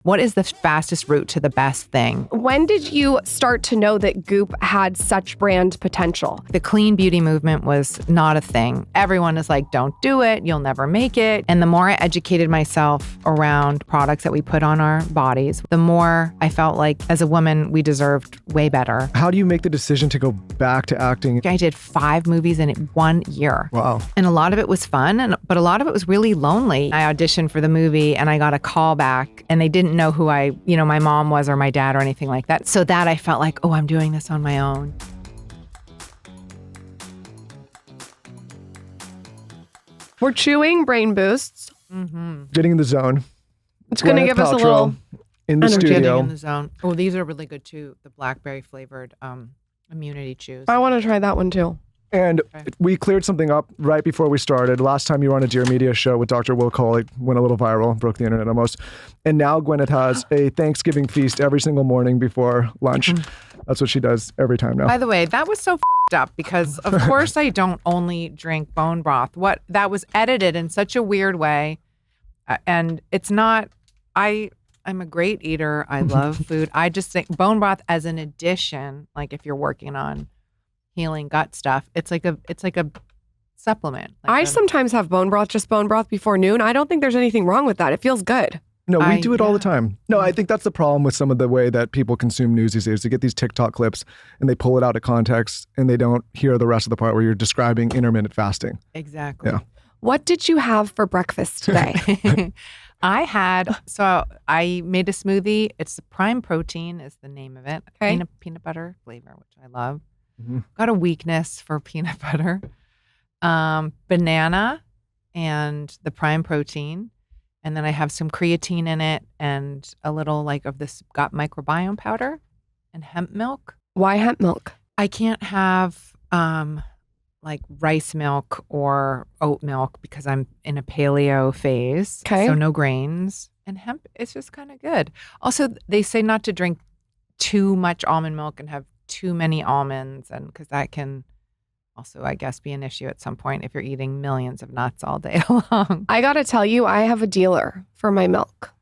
What is the fastest route to the best thing? When did you start to know that Goop had such brand potential? The clean beauty movement was not a thing. Everyone is like, don't do it. You'll never make it. And the more I educated myself around products that we put on our bodies, the more I felt like as a woman, we deserved way better. How do you make the decision to go back to acting? I did 5 movies in 1 year. Wow. And a lot of it was fun, but a lot of it was really lonely. I auditioned for the movie and I got a call back and they didn't know who my mom was or my dad or anything like that. So that I felt like, oh, I'm doing this on my own. We're chewing brain boosts. Mm-hmm. Getting in the zone. It's going to give us a Paltrow little in the energy. studio. Getting in the zone. Oh, these are really good too. The blackberry flavored immunity chews. I want to try that one too. And we cleared something up right before we started. Last time you were on a Dear Media show with Dr. Will Cole, it went a little viral, broke the internet almost. And now Gwyneth has a Thanksgiving feast every single morning before lunch. That's what she does every time now. By the way, that was so f***ed up because of course I don't only drink bone broth. That was edited in such a weird way. And it's not, I'm a great eater. I love food. I just think bone broth as an addition, like if you're working on healing gut stuff, it's like a supplement. I sometimes have bone broth, just bone broth before noon. I don't think there's anything wrong with that. It feels good. No, we do it all the time. No, I think that's the problem with some of the way that people consume news these days. They get these TikTok clips and they pull it out of context and they don't hear the rest of the part where you're describing intermittent fasting. Exactly. Yeah. What did you have for breakfast today? I made a smoothie. It's the Prime Protein is the name of it. Okay. Peanut butter flavor, which I love. Mm-hmm. Got a weakness for peanut butter. Banana and the Prime Protein. And then I have some creatine in it and a little of this gut microbiome powder and hemp milk. Why hemp milk? I can't have rice milk or oat milk because I'm in a paleo phase. Okay. So no grains. And hemp is just kind of good. Also, they say not to drink too much almond milk and have too many almonds, and because that can also, I guess, be an issue at some point if you're eating millions of nuts all day long. I got to tell you, I have a dealer for my milk.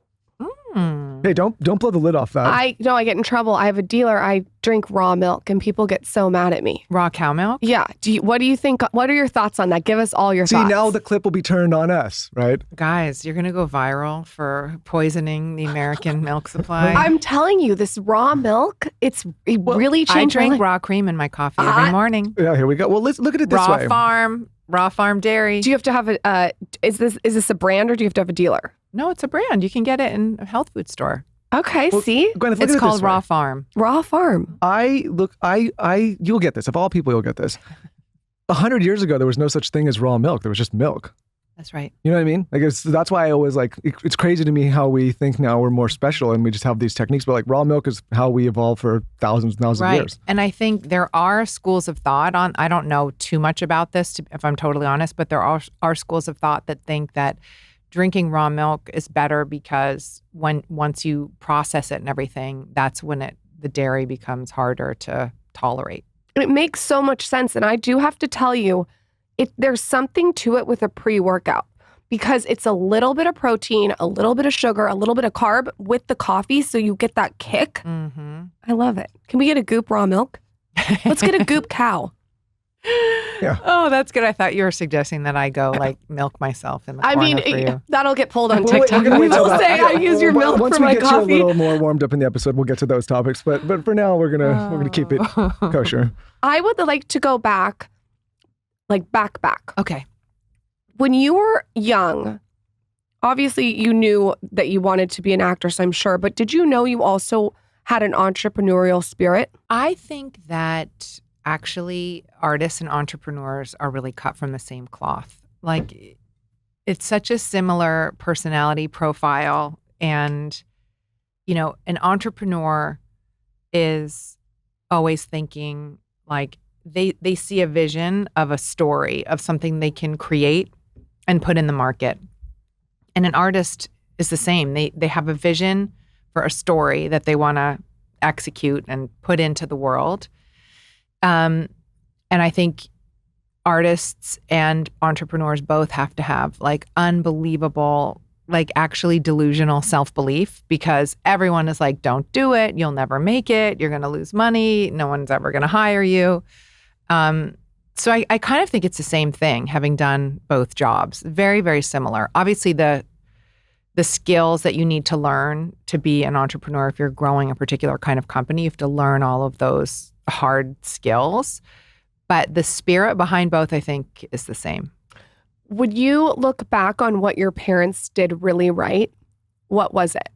Hey, don't blow the lid off that. I get in trouble. I have a dealer. I drink raw milk and people get so mad at me. Raw cow milk? Yeah. What do you think? What are your thoughts on that? Give us all your thoughts. See, now the clip will be turned on us, right? Guys, you're going to go viral for poisoning the American milk supply. I'm telling you, this raw milk, it really changed I my drink life. raw cream in my coffee every morning. Yeah, here we go. Well, let's look at it this way. Raw farm dairy. Do you have to have is this a brand or do you have to have a dealer? No, it's a brand. You can get it in a health food store. Okay, see? Gwyneth, look It's at it called this way. Raw Farm. Raw Farm. You'll get this. Of all people, you'll get this. 100 years ago, there was no such thing as raw milk. There was just milk. That's right. You know what I mean? That's why I always it's crazy to me how we think now we're more special and we just have these techniques. But raw milk is how we evolved for thousands and thousands of years. And I think there are schools of thought I don't know too much about this, if I'm totally honest, but there are schools of thought that think that drinking raw milk is better because once you process it and everything, that's when the dairy becomes harder to tolerate. It makes so much sense. And I do have to tell you, there's something to it with a pre-workout because it's a little bit of protein, a little bit of sugar, a little bit of carb with the coffee. So you get that kick. Mm-hmm. I love it. Can we get a Goop raw milk? Let's get a Goop cow. Yeah. Oh, that's good. I thought you were suggesting that I go milk myself in the corner for you. That'll get pulled on We're TikTok. gonna wait till People say I use your milk Once for my we get coffee. you a little more warmed up in the episode, we'll get to those topics. But for now, we're gonna keep it kosher. I would like to go back, back. Okay. When you were young, obviously you knew that you wanted to be an actress, I'm sure, but did you know you also had an entrepreneurial spirit? I think that actually artists and entrepreneurs are really cut from the same cloth. It's such a similar personality profile. And, an entrepreneur is always thinking they see a vision of a story of something they can create and put in the market. And an artist is the same. They have a vision for a story that they want to execute and put into the world. And I think artists and entrepreneurs both have to have unbelievable like actually delusional self-belief because everyone is like, don't do it. You'll never make it. You're going to lose money. No one's ever going to hire you. So I kind of think it's the same thing, having done both jobs. Very, very similar. Obviously, the skills that you need to learn to be an entrepreneur, if you're growing a particular kind of company, you have to learn all of those hard skills. But the spirit behind both, I think, is the same. Would you look back on what your parents did really right? What was it?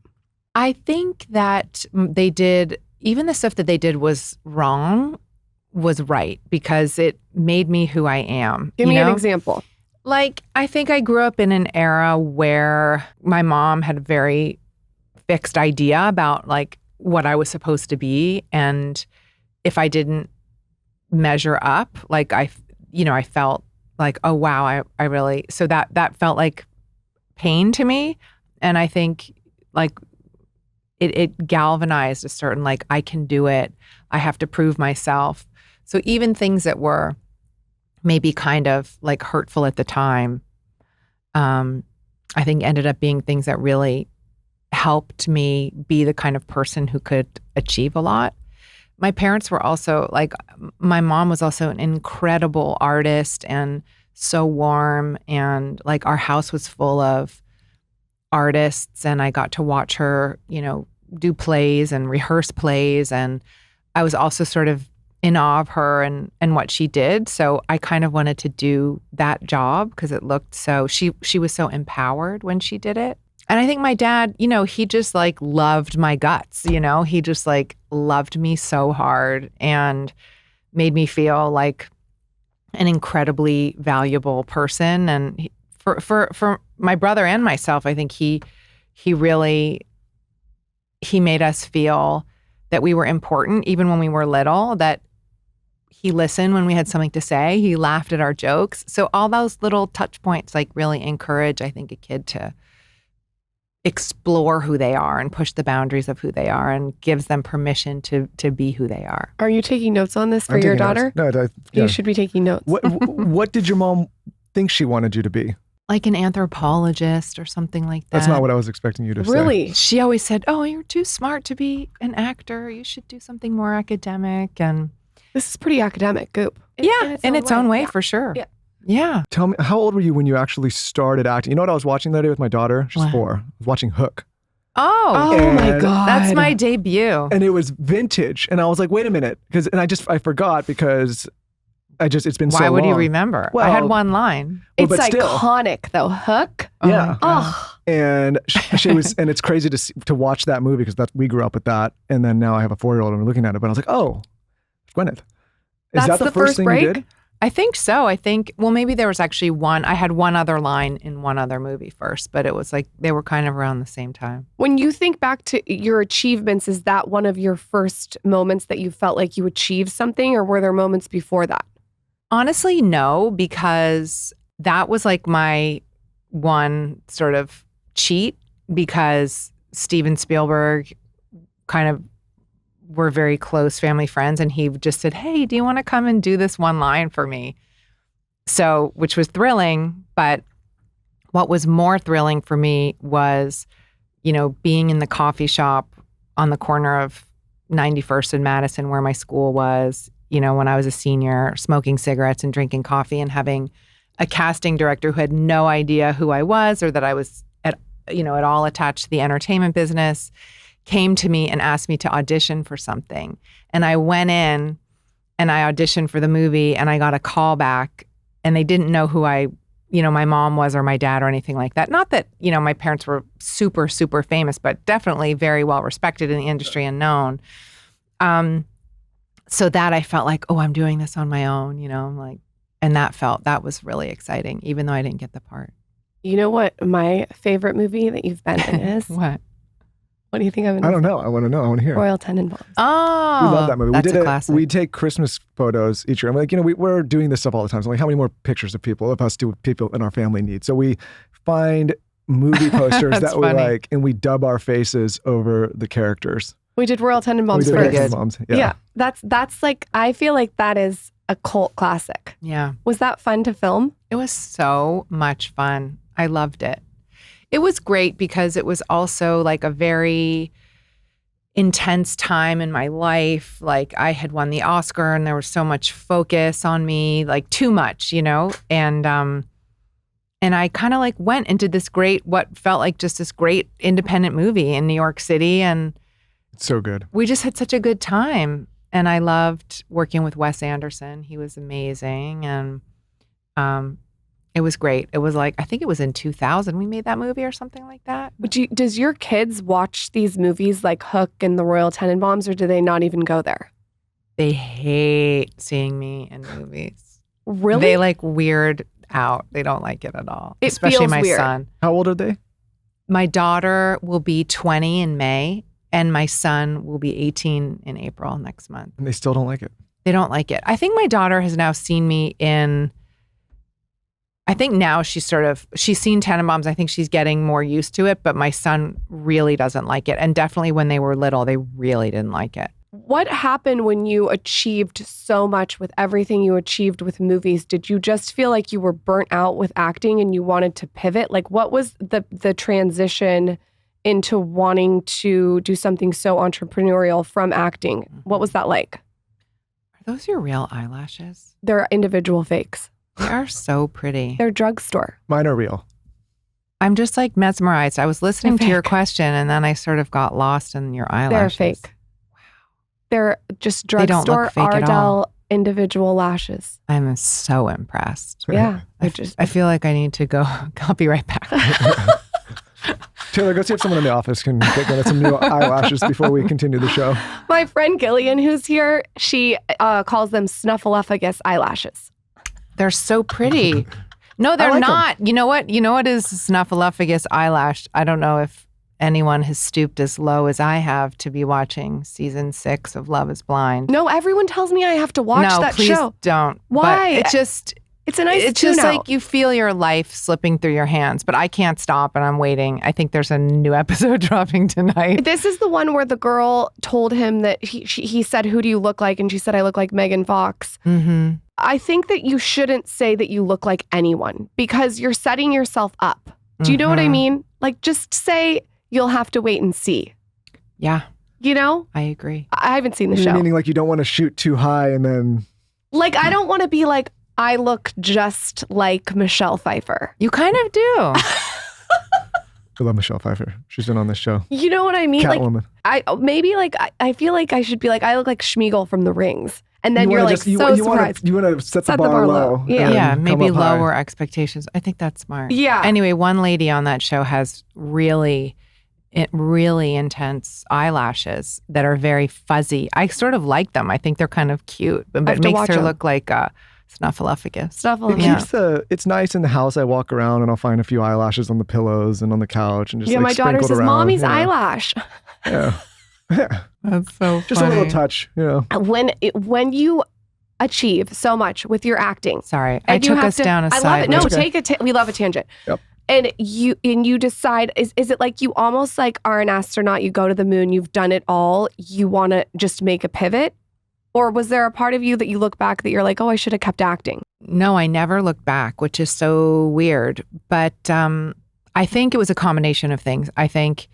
I think that they did, even the stuff that they did was wrong, was right because it made me who I am. Give me an example. Like, I think I grew up in an era where my mom had a very fixed idea about like what I was supposed to be. And if I didn't measure up, like I felt like, oh, wow, I really, so that felt like pain to me. And I think like it galvanized a certain, like, I can do it. I have to prove myself. So even things that were maybe kind of like hurtful at the time, I think ended up being things that really helped me be the kind of person who could achieve a lot. My parents were also like, my mom was also an incredible artist and so warm. And like our house was full of artists and I got to watch her, do plays and rehearse plays. And I was also sort of in awe of her and what she did. So I kind of wanted to do that job because it looked so, she was so empowered when she did it. And I think my dad, he just like loved my guts, he just like loved me so hard and made me feel like an incredibly valuable person. And for my brother and myself, I think he made us feel that we were important, even when we were little, that he listened when we had something to say. He laughed at our jokes. So all those little touch points like really encourage, I think, a kid to explore who they are and push the boundaries of who they are and gives them permission to be who they are. Are you taking notes on this for your daughter? Notes. No, You should be taking notes. What did your mom think she wanted you to be? Like an anthropologist or something like that. That's not what I was expecting you to say. Really? She always said, oh, you're too smart to be an actor. You should do something more academic. And this is pretty academic, Goop. In its own way, for sure. Yeah. Yeah. Tell me, how old were you when you actually started acting? You know what I was watching the other day with my daughter? She's 4. I was watching Hook. Oh my God. That's my debut. And it was vintage. And I was like, wait a minute. I forgot because it's been so long. Why would you remember? Well, I had one line. It's but still. iconic though. Hook. Yeah. Oh. And she was, and it's crazy to watch that movie because we grew up with that. And then now I have a 4-year-old and we're looking at it, but I was like, oh, it's Gwyneth. Is That's that the first thing break? you did? I think so. Well, maybe there was actually I had one other line in one other movie first, but it was like they were kind of around the same time. When you think back to your achievements, is that one of your first moments that you felt like you achieved something, or were there moments before that? Honestly, no, because that was like my one sort of cheat because Steven Spielberg kind of were very close family friends and he just said, hey, do you want to come and do this one line for me? So, which was thrilling, but what was more thrilling for me was, being in the coffee shop on the corner of 91st and Madison where my school was, when I was a senior, smoking cigarettes and drinking coffee and having a casting director who had no idea who I was or that I was at all attached to the entertainment business, came to me and asked me to audition for something. And I went in and I auditioned for the movie and I got a call back and they didn't know who my mom was or my dad or anything like that. Not that, my parents were super, super famous, but definitely very well respected in the industry and known. So that I felt like, oh, I'm doing this on my own, and that was really exciting, even though I didn't get the part. You know what my favorite movie that you've been in is? What? What do you think I'm I don't know. I want to know. I want to hear. Royal Tenenbaums. Oh, we love that movie. That's a classic. We take Christmas photos each year. I'm like, we're doing this stuff all the time. So I'm like, how many more pictures of us do people in our family need? So we find movie posters that we like and we dub our faces over the characters. We did Royal Tenenbaums We did first. Royal Tenenbaums, Yeah, that's like, I feel like that is a cult classic. Yeah. Was that fun to film? It was so much fun. I loved it. It was great because it was also like a very intense time in my life. Like I had won the Oscar and there was so much focus on me, like too much, and I kind of like went and did this great, what felt like just this great independent movie in New York City. And It's so good. we just had such a good time. And I loved working with Wes Anderson. He was amazing. And it was great. It was like, I think it was in 2000 we made that movie or something like that. Does your kids watch these movies like Hook and the Royal Tenenbaums, or do they not even go there? They hate seeing me in movies. Really? They like weird out. They don't like it at all. It Especially feels my weird. son. How old are they? My daughter will be 20 in May, and my son will be 18 in April next month. And they still don't like it. They don't like it. I think my daughter has now seen me in, I think now she's seen Tenenbaums. I think she's getting more used to it, but my son really doesn't like it. And definitely when they were little, they really didn't like it. What happened when you achieved so much with everything you achieved with movies? Did you just feel like you were burnt out with acting and you wanted to pivot? Like what was the transition into wanting to do something so entrepreneurial from acting? What was that like? Are those your real eyelashes? They're individual fakes. They are so pretty. They're drugstore. Mine are real. I'm just like mesmerized. I was listening They're to your fake. question and then I sort of got lost in your They're eyelashes. fake. They're just They don't drugstore look fake at Ardell all. individual lashes. I'm so impressed. Yeah. I feel like I need to go. I'll be right back. Taylor, go see if someone in the office can get some new eyelashes before we continue the show. My friend Gillian, who's here, she calls them snuffleupagus eyelashes. They're so pretty. No, they're like 'em. not. You know what? You know what is snuffleupagus eyelash? I don't know if anyone has stooped as low as I have to be watching season 6 of Love is Blind. No, everyone tells me I have to watch no, that please show. don't. Why? But It's a nice it's just tune-out. like you feel your life slipping through your hands, but I can't stop and I'm waiting. I think there's a new episode dropping tonight. This is the one where the girl told him that he said, "Who do you look like?" And she said, "I look like Megan Fox." Mm-hmm. I think that you shouldn't say that you look like anyone because you're setting yourself up. Do you know what I Mhm. mean? Like, just say you'll have to wait and see. Yeah, You know? I agree. I haven't seen the show. Meaning like you don't want to shoot too high and then... Like, I don't want to be like, I look just like Michelle Pfeiffer. You kind of do. I love Michelle Pfeiffer. She's been on this show. You know what I mean? Catwoman. Like, I feel like I should be like, I look like Schmeagol from The Rings. And then you're like, surprised. You want to set the bar low. Yeah. and Yeah, come maybe up high. lower expectations. I think that's smart. Yeah. Anyway, one lady on that show has really intense eyelashes that are very fuzzy. I sort of like them. I think they're kind of cute, but have it to makes watch her them. look like a snuffleupagus. Stuff It it's nice in the house. I walk around and I'll find a few eyelashes on the pillows and on the couch and just Yeah, like my daughter sprinkled says, around. "Mommy's yeah. eyelash." Yeah. Yeah. That's so Just a little touch, you know. When you achieve so much with your acting, Sorry, I and you took have us to, down a I side. love it. No, That's okay. we love a tangent. Yep. And you decide, is it like you almost like are an astronaut, you go to the moon, you've done it all, you want to just make a pivot? Or was there a part of you that you look back that you're like, oh, I should have kept acting? No, I never looked back, which is so weird. But I think it was a combination of things. I think,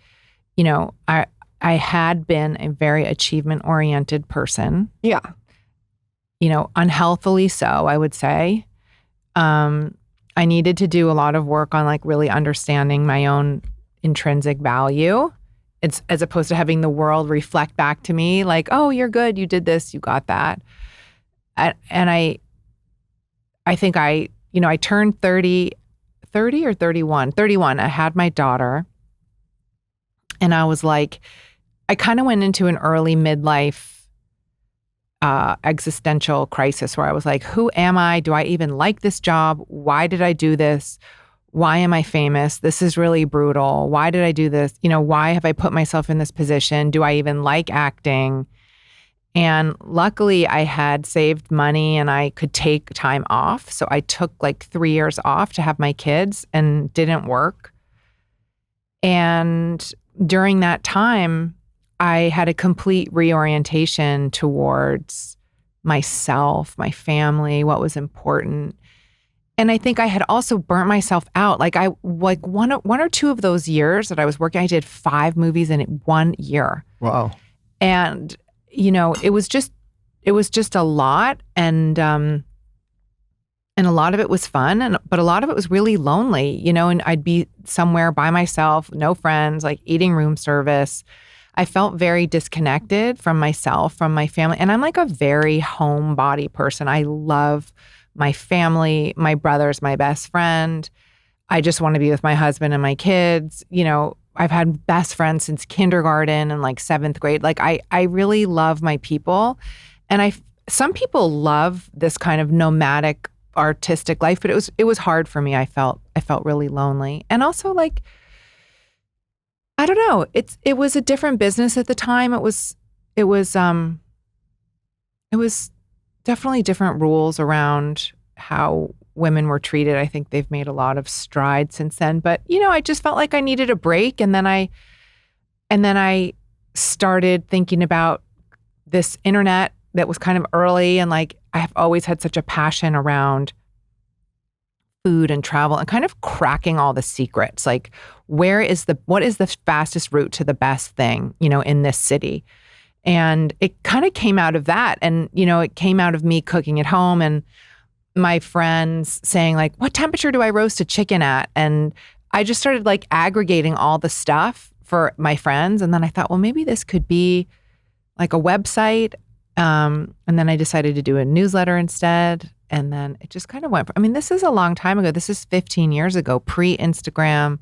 I had been a very achievement-oriented person. Yeah. Unhealthily so, I would say. I needed to do a lot of work on like really understanding my own intrinsic value. It's as opposed to having the world reflect back to me like, oh, you're good, you did this, you got that. And I think I turned 30 or 31. 31, I had my daughter. And I was like, I kind of went into an early midlife existential crisis where I was like, who am I? Do I even like this job? Why did I do this? Why am I famous? This is really brutal. Why did I do this? Why have I put myself in this position? Do I even like acting? And luckily I had saved money and I could take time off. So I took like 3 years off to have my kids and didn't work. And during that time, I had a complete reorientation towards myself, my family, what was important. And I think I had also burnt myself out. Like one or two of those years that I was working, I did 5 movies in 1 year. Wow. And, it was just a lot. And a lot of it was fun, but a lot of it was really lonely, and I'd be somewhere by myself, no friends, like eating room service. I felt very disconnected from myself, from my family. And I'm like a very homebody person. I love my family. My brother's my best friend. I just want to be with my husband and my kids. I've had best friends since kindergarten and like 7th grade. Like I really love my people. And some people love this kind of nomadic artistic life, but it was hard for me. I felt really lonely. And also like, I don't know, it was a different business at the time. It was definitely different rules around how women were treated. I think they've made a lot of strides since then, but I just felt like I needed a break. And then I started thinking about this internet that was kind of early, and like I have always had such a passion around food and travel and kind of cracking all the secrets. Like what is the fastest route to the best thing, in this city? And it kind of came out of that. And, it came out of me cooking at home and my friends saying like, what temperature do I roast a chicken at? And I just started like aggregating all the stuff for my friends. And then I thought, well, maybe this could be like a website. And then I decided to do a newsletter instead. And then it just kind of went. This is a long time ago. This is 15 years ago, pre-Instagram,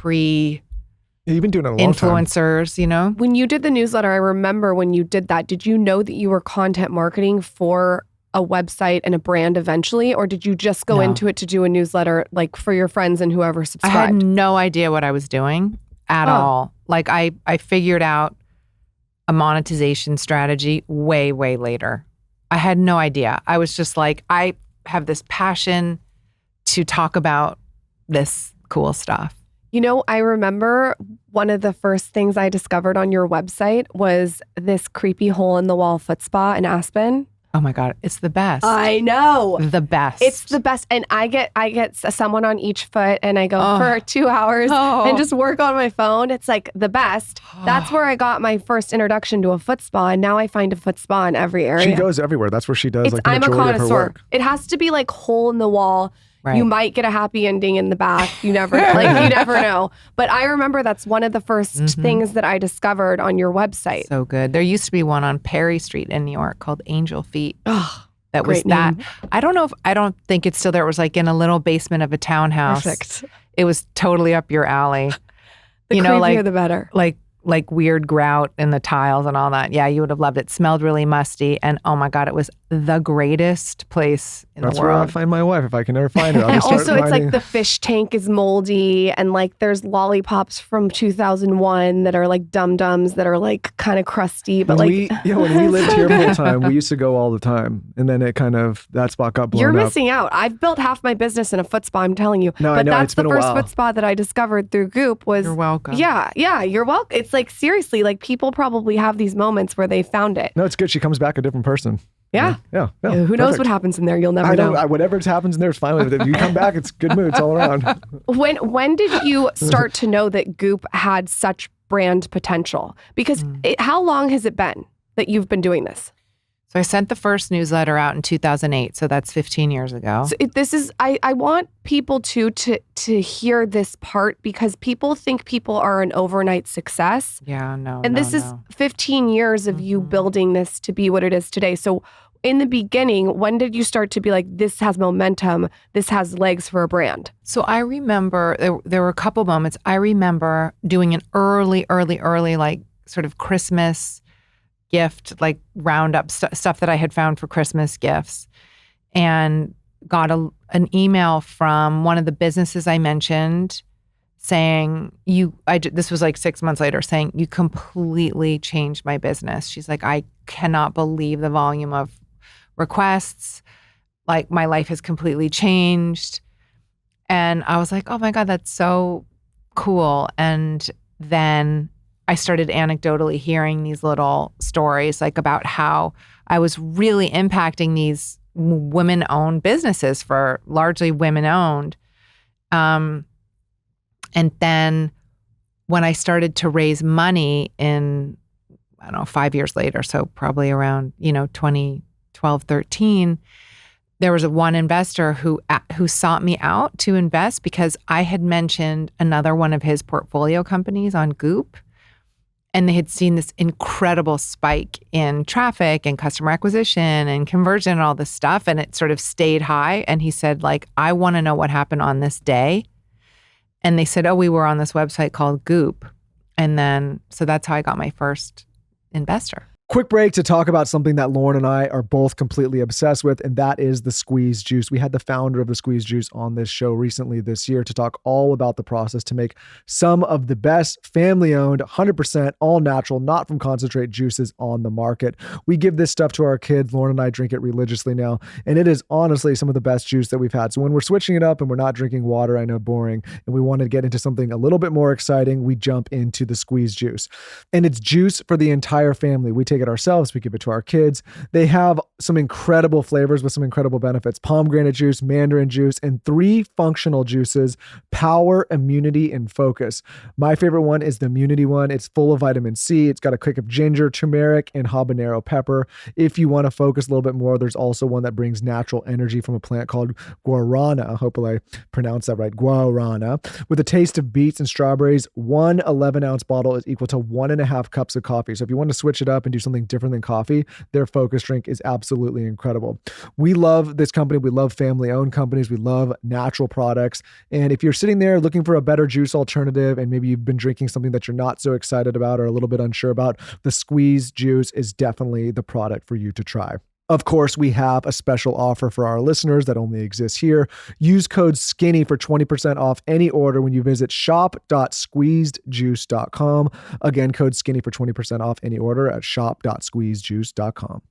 You've been doing it a long influencers, time. When you did the newsletter, I remember when you did that, did you know that you were content marketing for a website and a brand eventually? Or did you just go into it to do a newsletter like for your friends and whoever subscribed? I had no idea what I was doing at all. Like I figured out a monetization strategy way, way later. I had no idea. I was just like, I have this passion to talk about this cool stuff. I remember one of the first things I discovered on your website was this creepy hole in the wall foot spa in Aspen. Oh my God, it's the best. I know. The best. It's the best. And I get someone on each foot and I go for 2 hours and just work on my phone. It's like the best. That's where I got my first introduction to a foot spa. And now I find a foot spa in every area. She goes everywhere. That's where she does like the I'm a majority of her connoisseur. work. It has to be like hole in the wall. Right. You might get a happy ending in the back. You never know. But I remember that's one of the first things that I discovered on your website. So good. There used to be one on Perry Street in New York called Angel Feet. Oh, that was that. I don't think it's still there. It was like in a little basement of a townhouse. Perfect. It was totally up your alley. The creepier the better. Like weird grout in the tiles and all that. Yeah, you would have loved it. Smelled really musty. And oh my God, it was the greatest place in the world. That's where I'll find my wife if I can ever find her. I'll just Also, start it's like the fish tank is moldy and like there's lollipops from 2001 that are like dum-dums that are like kind of crusty. But when like... when we lived here full time, we used to go all the time. And then that spot got blown up. You're missing out. I've built half my business in a foot spa, I'm telling you. No, but I know. that's It's the been a first while. foot spa that I discovered through Goop was... You're welcome. Yeah, you're welcome. It's like, seriously, like people probably have these moments where they found it. No, it's good. She comes back a different person. Yeah. Yeah. Who knows what happens in there? You'll never know. Whatever happens in there is fine with it. If you come back, it's good moods all around. When did you start to know that Goop had such brand potential? Because how long has it been that you've been doing this? So I sent the first newsletter out in 2008. So that's 15 years ago. So I want people to hear this part because people think people are an overnight success. Yeah, no. And this is 15 years of you building this to be what it is today. So in the beginning, when did you start to be like, this has momentum, this has legs for a brand? So I remember there were a couple moments. I remember doing an early, like sort of Christmas gift, like roundup stuff that I had found for Christmas gifts, and got an email from one of the businesses I mentioned saying, this was like 6 months later, saying, you completely changed my business. She's like, I cannot believe the volume of requests. Like my life has completely changed. And I was like, oh my God, that's so cool. And then I started anecdotally hearing these little stories like about how I was really impacting these women-owned businesses for largely women-owned. And then when I started to raise money in, I don't know, 5 years later, so probably around, 2012, 13, there was one investor who sought me out to invest because I had mentioned another one of his portfolio companies on Goop. And they had seen this incredible spike in traffic and customer acquisition and conversion and all this stuff. And it sort of stayed high. And he said, like, I want to know what happened on this day. And they said, oh, we were on this website called Goop. And then, so that's how I got my first investor. Quick break to talk about something that Lauren and I are both completely obsessed with, and that is the squeeze juice. We had the founder of the squeeze juice on this show recently this year to talk all about the process to make some of the best family-owned, 100% all natural, not from concentrate juices on the market. We give this stuff to our kids. Lauren and I drink it religiously now, and it is honestly some of the best juice that we've had. So when we're switching it up and we're not drinking water, I know boring, and we want to get into something a little bit more exciting, we jump into the squeeze juice. And it's juice for the entire family. We take it ourselves, we give it to our kids. They have some incredible flavors with some incredible benefits: pomegranate juice, mandarin juice, and 3 functional juices: power, immunity, and focus. My favorite one is the immunity one. It's full of vitamin C. It's got a kick of ginger, turmeric, and habanero pepper. If you want to focus a little bit more, there's also one that brings natural energy from a plant called guarana. Hopefully I pronounced that right. Guarana. With a taste of beets and strawberries, 1 11-ounce bottle is equal to 1.5 cups of coffee. So if you want to switch it up and do something different than coffee, their focus drink is absolutely incredible. We love this company. We love family-owned companies. We love natural products. And if you're sitting there looking for a better juice alternative, and maybe you've been drinking something that you're not so excited about or a little bit unsure about, the squeeze juice is definitely the product for you to try. Of course, we have a special offer for our listeners that only exists here. Use code SKINNY for 20% off any order when you visit shop.squeezedjuice.com. Again, code SKINNY for 20% off any order at shop.squeezedjuice.com.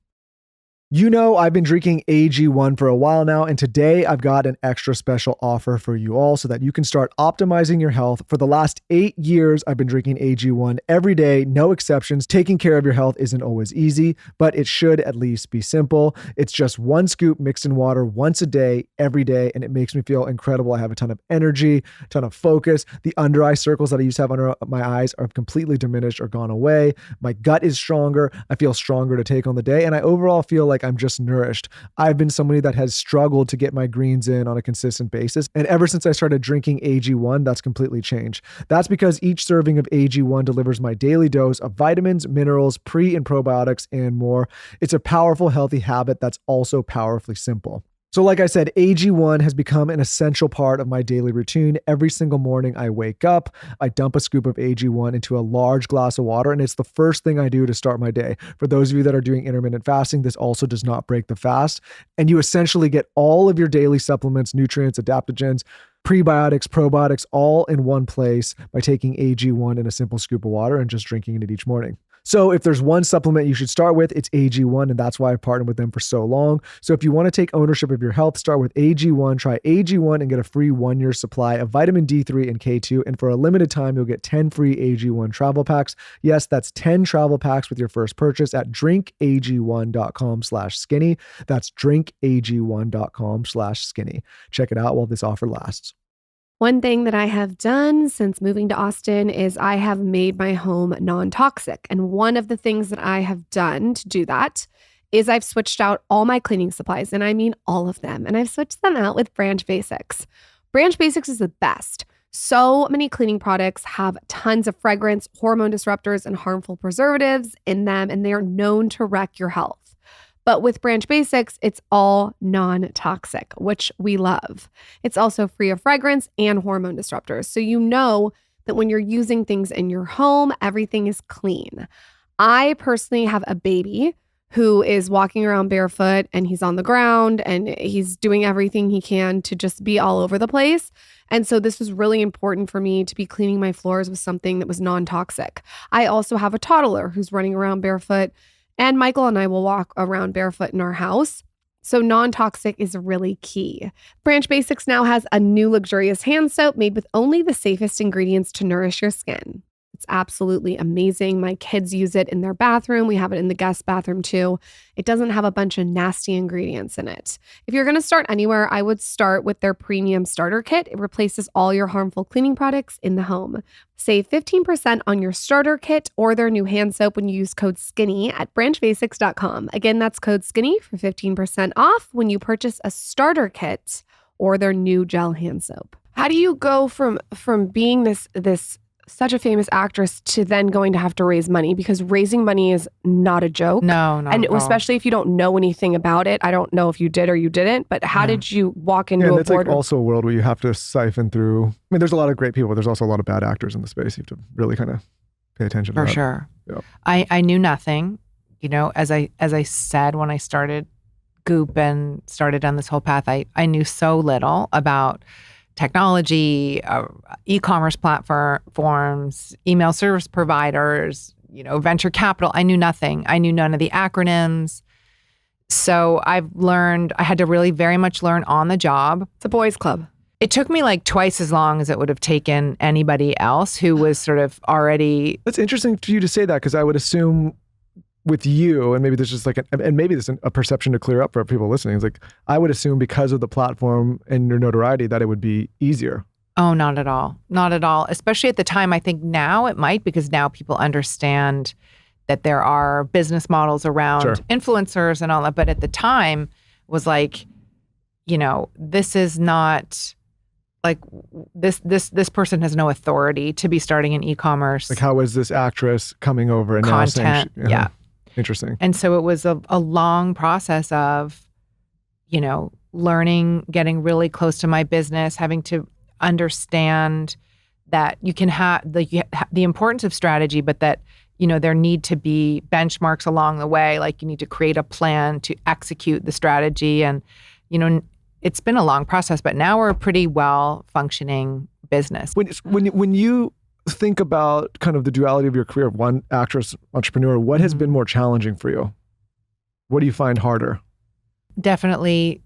You know, I've been drinking AG1 for a while now, and today I've got an extra special offer for you all so that you can start optimizing your health. For the last 8 years, I've been drinking AG1 every day, no exceptions. Taking care of your health isn't always easy, but it should at least be simple. It's just 1 scoop mixed in water once a day, every day, and it makes me feel incredible. I have a ton of energy, a ton of focus. The under eye circles that I used to have under my eyes are completely diminished or gone away. My gut is stronger. I feel stronger to take on the day, and I overall feel like I'm just nourished. I've been somebody that has struggled to get my greens in on a consistent basis. And ever since I started drinking AG1, that's completely changed. That's because each serving of AG1 delivers my daily dose of vitamins, minerals, pre and probiotics, and more. It's a powerful, healthy habit that's also powerfully simple. So like I said, AG1 has become an essential part of my daily routine. Every single morning I wake up, I dump a scoop of AG1 into a large glass of water, and it's the first thing I do to start my day. For those of you that are doing intermittent fasting, this also does not break the fast. And you essentially get all of your daily supplements, nutrients, adaptogens, prebiotics, probiotics, all in one place by taking AG1 in a simple scoop of water and just drinking it each morning. So if there's one supplement you should start with, it's AG1, and that's why I've partnered with them for so long. So if you want to take ownership of your health, start with AG1. Try AG1 and get a free 1-year supply of vitamin D3 and K2. And for a limited time, you'll get 10 free AG1 travel packs. Yes, that's 10 travel packs with your first purchase at drinkag1.com/skinny. That's drinkag1.com/skinny. Check it out while this offer lasts. One thing that I have done since moving to Austin is I have made my home non-toxic. And one of the things that I have done to do that is I've switched out all my cleaning supplies, and I mean all of them. And I've switched them out with Branch Basics. Branch Basics is the best. So many cleaning products have tons of fragrance, hormone disruptors, and harmful preservatives in them, and they are known to wreck your health. But with Branch Basics, it's all non-toxic, which we love. It's also free of fragrance and hormone disruptors. So you know that when you're using things in your home, everything is clean. I personally have a baby who is walking around barefoot, and he's on the ground, and he's doing everything he can to just be all over the place. And so this was really important for me to be cleaning my floors with something that was non-toxic. I also have a toddler who's running around barefoot, and Michael and I will walk around barefoot in our house. So non-toxic is really key. Branch Basics now has a new luxurious hand soap made with only the safest ingredients to nourish your skin. It's absolutely amazing. My kids use it in their bathroom. We have it in the guest bathroom too. It doesn't have a bunch of nasty ingredients in it. If you're going to start anywhere, I would start with their premium starter kit. It replaces all your harmful cleaning products in the home. Save 15% on your starter kit or their new hand soap when you use code SKINNY at branchbasics.com. Again, that's code SKINNY for 15% off when you purchase a starter kit or their new gel hand soap. How do you go from being this such a famous actress to then going to have to raise money? Because raising money is not a joke. No, not and at all. especially if you don't know anything about it. I don't know if you did or you didn't, but how did you walk into and a it's board? like also a world where you have to siphon through. I mean, there's a lot of great people. There's also a lot of bad actors in the space. You have to really kind of pay attention to For that. sure. Yeah. I knew nothing, as I said, when I started Goop and started on this whole path, I knew so little about technology, e-commerce platforms, email service providers, venture capital. I knew nothing. I knew none of the acronyms. So I had to really very much learn on the job. It's a boys' club. It took me like twice as long as it would have taken anybody else who was sort of already. That's interesting for you to say that, because I would assume with you, and maybe there's just and maybe there's a perception to clear up for people listening. It's like, I would assume because of the platform and your notoriety that it would be easier. Oh, not at all. Not at all. Especially at the time. I think now it might, because now people understand that there are business models around influencers and all that. But at the time was like, this is not like this person has no authority to be starting an e-commerce. Like, how is this actress coming over and content? now saying Yeah. Interesting. And so it was a long process of, learning, getting really close to my business, having to understand that you can have the importance of strategy, but that, there need to be benchmarks along the way. Like, you need to create a plan to execute the strategy. And, it's been a long process, but now we're a pretty well functioning business. When you think about kind of the duality of your career of one actress, entrepreneur, what has been more challenging for you? What do you find harder? Definitely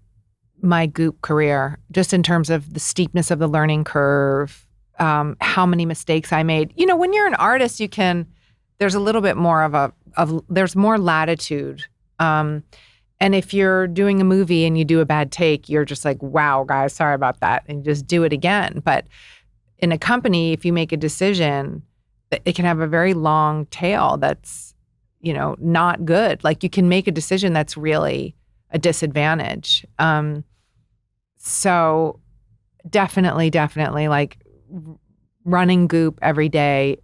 my Goop career, just in terms of the steepness of the learning curve, how many mistakes I made. When you're an artist, there's a little bit more there's more latitude. And if you're doing a movie and you do a bad take, you're just like, wow, guys, sorry about that. And just do it again. But in a company, if you make a decision, it can have a very long tail that's, not good. Like, you can make a decision that's really a disadvantage. So definitely like running Goop every day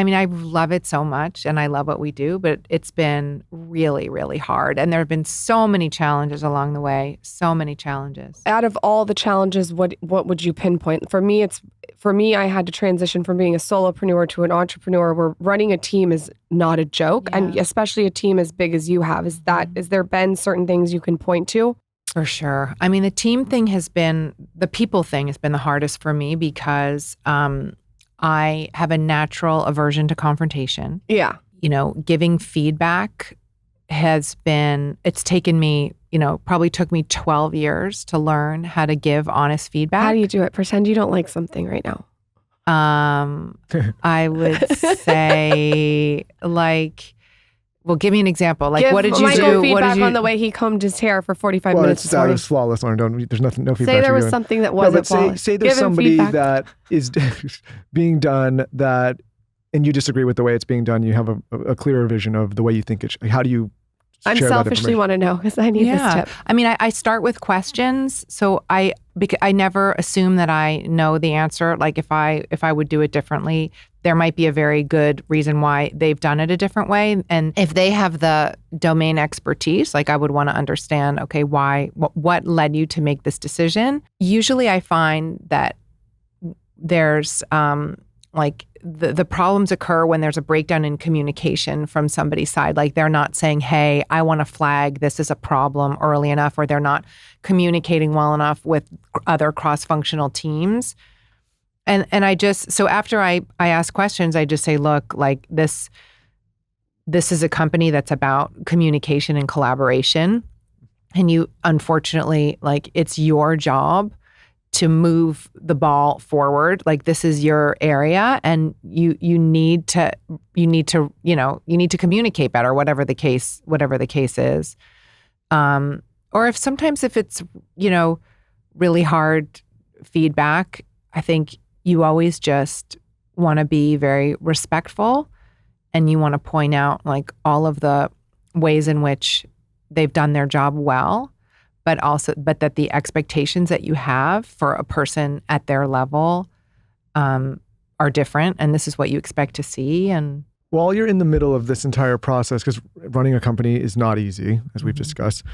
I love it so much and I love what we do, but it's been really, really hard. And there have been so many challenges along the way, so many challenges. Out of all the challenges, what would you pinpoint? For me, I had to transition from being a solopreneur to an entrepreneur, where running a team is not a joke. Yeah. And especially a team as big as you have. Is there been certain things you can point to? For sure. The team thing the people thing has been the hardest for me, because I have a natural aversion to confrontation. Yeah. Giving feedback it's taken me, probably took me 12 years to learn how to give honest feedback. How do you do it? Pretend you don't like something right now. I would say, well, give me an example. Like, what did you Michael do? Feedback on the way he combed his hair for 45 minutes this morning. That was flawless, Lauren. There's nothing, no feedback. Say there was something that wasn't flawless. Say there's somebody that is being done and you disagree with the way it's being done. You have a clearer vision of the way you think it should. How do you I'm share that selfishly want to know, because I need this tip. I start with questions. So I never assume that I know the answer. Like, if I would do it differently, there might be a very good reason why they've done it a different way. And if they have the domain expertise, like, I would want to understand, okay, what led you to make this decision? Usually I find that there's the problems occur when there's a breakdown in communication from somebody's side. Like, they're not saying, hey, I want to flag this as a problem early enough, or they're not communicating well enough with other cross-functional teams. And so after I ask questions, I just say, look, like, this is a company that's about communication and collaboration. And you, unfortunately, like, it's your job to move the ball forward. Like, this is your area, and you need to communicate better, whatever the case is. Or if it's, really hard feedback, I think you always just want to be very respectful, and you want to point out like all of the ways in which they've done their job well, but that the expectations that you have for a person at their level are different, and this is what you expect to see. And while you're in the middle of this entire process, because running a company is not easy, as we've discussed,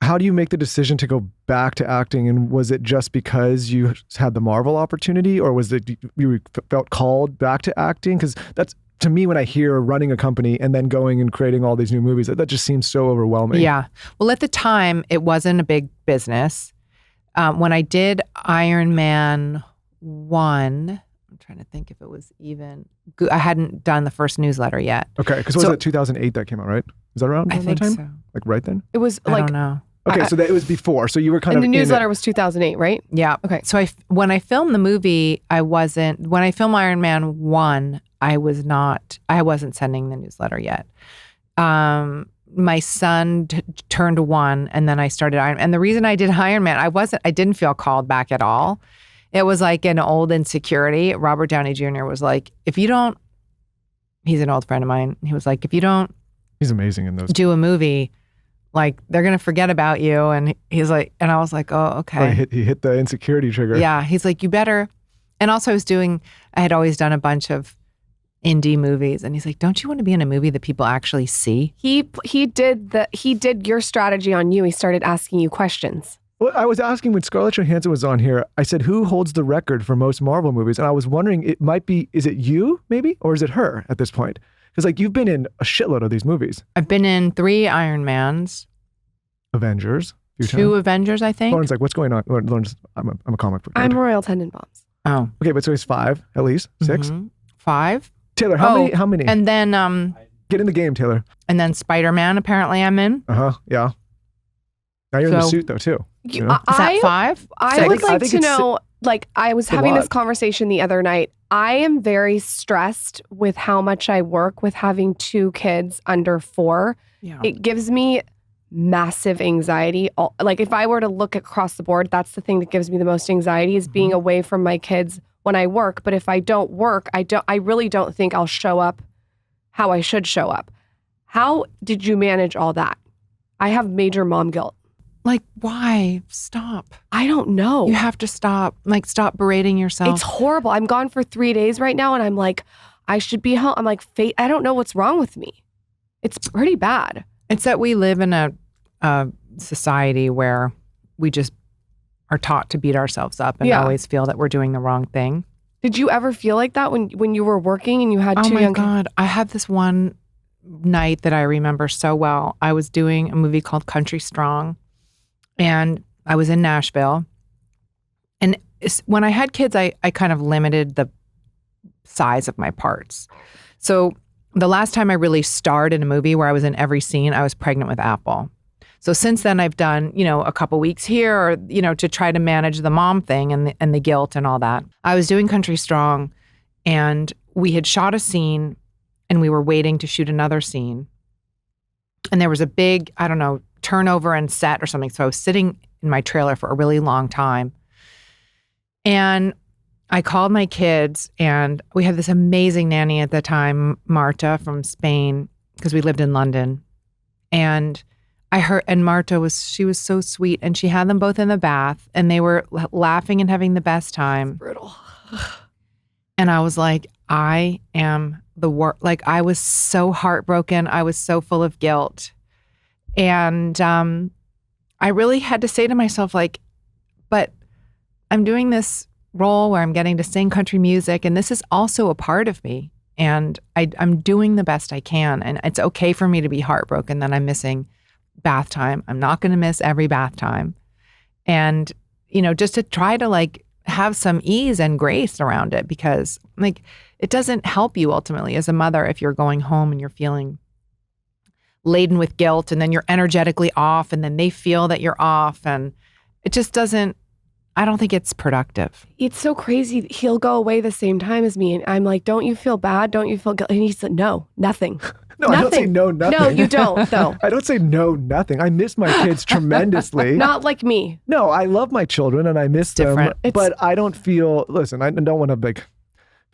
how do you make the decision to go back to acting? And was it just because you had the Marvel opportunity, or was it you felt called back to acting? Because that's, to me, when I hear running a company and then going and creating all these new movies, that just seems so overwhelming. Yeah. Well, at the time, it wasn't a big business. When I did Iron Man 1, I'm trying to think if it was even, I hadn't done the first newsletter yet. Okay. Because was it 2008 that came out, right? Is that around I that think time? so. Like right then? It was I like, don't know. Okay, so that it was before. So you were kind of the in newsletter it. was 2008, right? Yeah. Okay. So when I filmed the movie, when I filmed Iron Man 1, I wasn't sending the newsletter yet. My son turned 1, and then I started Iron Man. And the reason I did Iron Man, I didn't feel called back at all. It was like an old insecurity. Robert Downey Jr. was like, he's an old friend of mine. He was like, if you don't He's amazing in those. do a movie, like, they're going to forget about you. And he's like, and I was like, oh, okay. He hit the insecurity trigger. Yeah. He's like, you better. And also I had always done a bunch of indie movies. And he's like, don't you want to be in a movie that people actually see? He did your strategy on you. He started asking you questions. Well, I was asking when Scarlett Johansson was on here, I said, who holds the record for most Marvel movies? And I was wondering, is it you maybe? Or is it her at this point? Because like you've been in a shitload of these movies. I've been in 3 Iron Mans. Avengers. 2 Avengers, I think. Lauren's like, what's going on? Lauren's, I'm a comic book nerd. I'm Royal Tenenbaums. Oh. Okay, but so it's 5 at least, 6. 5. Taylor, how many? And then Get in the game, Taylor. And then Spider-Man, apparently I'm in. Yeah. Now you're in the suit though too. Is that 5? I would like to know, like, I was having this conversation the other night. I am very stressed with how much I work with having 2 kids under 4. Yeah. It gives me massive anxiety. Like, if I were to look across the board, that's the thing that gives me the most anxiety is being away from my kids when I work. But if I don't work, I really don't think I'll show up how I should show up. How did you manage all that? I have major mom guilt. Like, why? Stop. I don't know. You have to stop. Like, stop berating yourself. It's horrible. I'm gone for 3 days right now, and I'm like, I should be home. I'm like, I don't know what's wrong with me. It's pretty bad. It's that we live in a society where we just are taught to beat ourselves up and always feel that we're doing the wrong thing. Did you ever feel like that when you were working and you had 2 young kids? Oh my God. I had this one night that I remember so well. I was doing a movie called Country Strong, and I was in Nashville. And when I had kids, I kind of limited the size of my parts. So the last time I really starred in a movie where I was in every scene, I was pregnant with Apple. So since then I've done, a couple weeks here or, to try to manage the mom thing and the guilt and all that. I was doing Country Strong, and we had shot a scene and we were waiting to shoot another scene. And there was a big, turnover in set or something. So I was sitting in my trailer for a really long time. And I called my kids, and we had this amazing nanny at the time, Marta from Spain, because we lived in London. And Marta was so sweet, and she had them both in the bath, and they were laughing and having the best time. Brutal. And I was like, I am the worst. Like, I was so heartbroken. I was so full of guilt. And I really had to say to myself, like, but I'm doing this role where I'm getting to sing country music, and this is also a part of me. And I'm doing the best I can. And it's okay for me to be heartbroken that I'm missing bath time. I'm not going to miss every bath time. And, just to try to like have some ease and grace around it, because like it doesn't help you ultimately as a mother if you're going home and you're feeling laden with guilt, and then you're energetically off, and then they feel that you're off, and it just doesn't, I don't think it's productive. It's so crazy. He'll go away the same time as me. And I'm like, don't you feel bad? Don't you feel guilty? And he's like, no, nothing. No, I don't say no, nothing. No, you don't, though. I don't say no, nothing. I miss my kids tremendously. Not like me. No, I love my children and I miss them. But I don't feel, listen, I don't want to be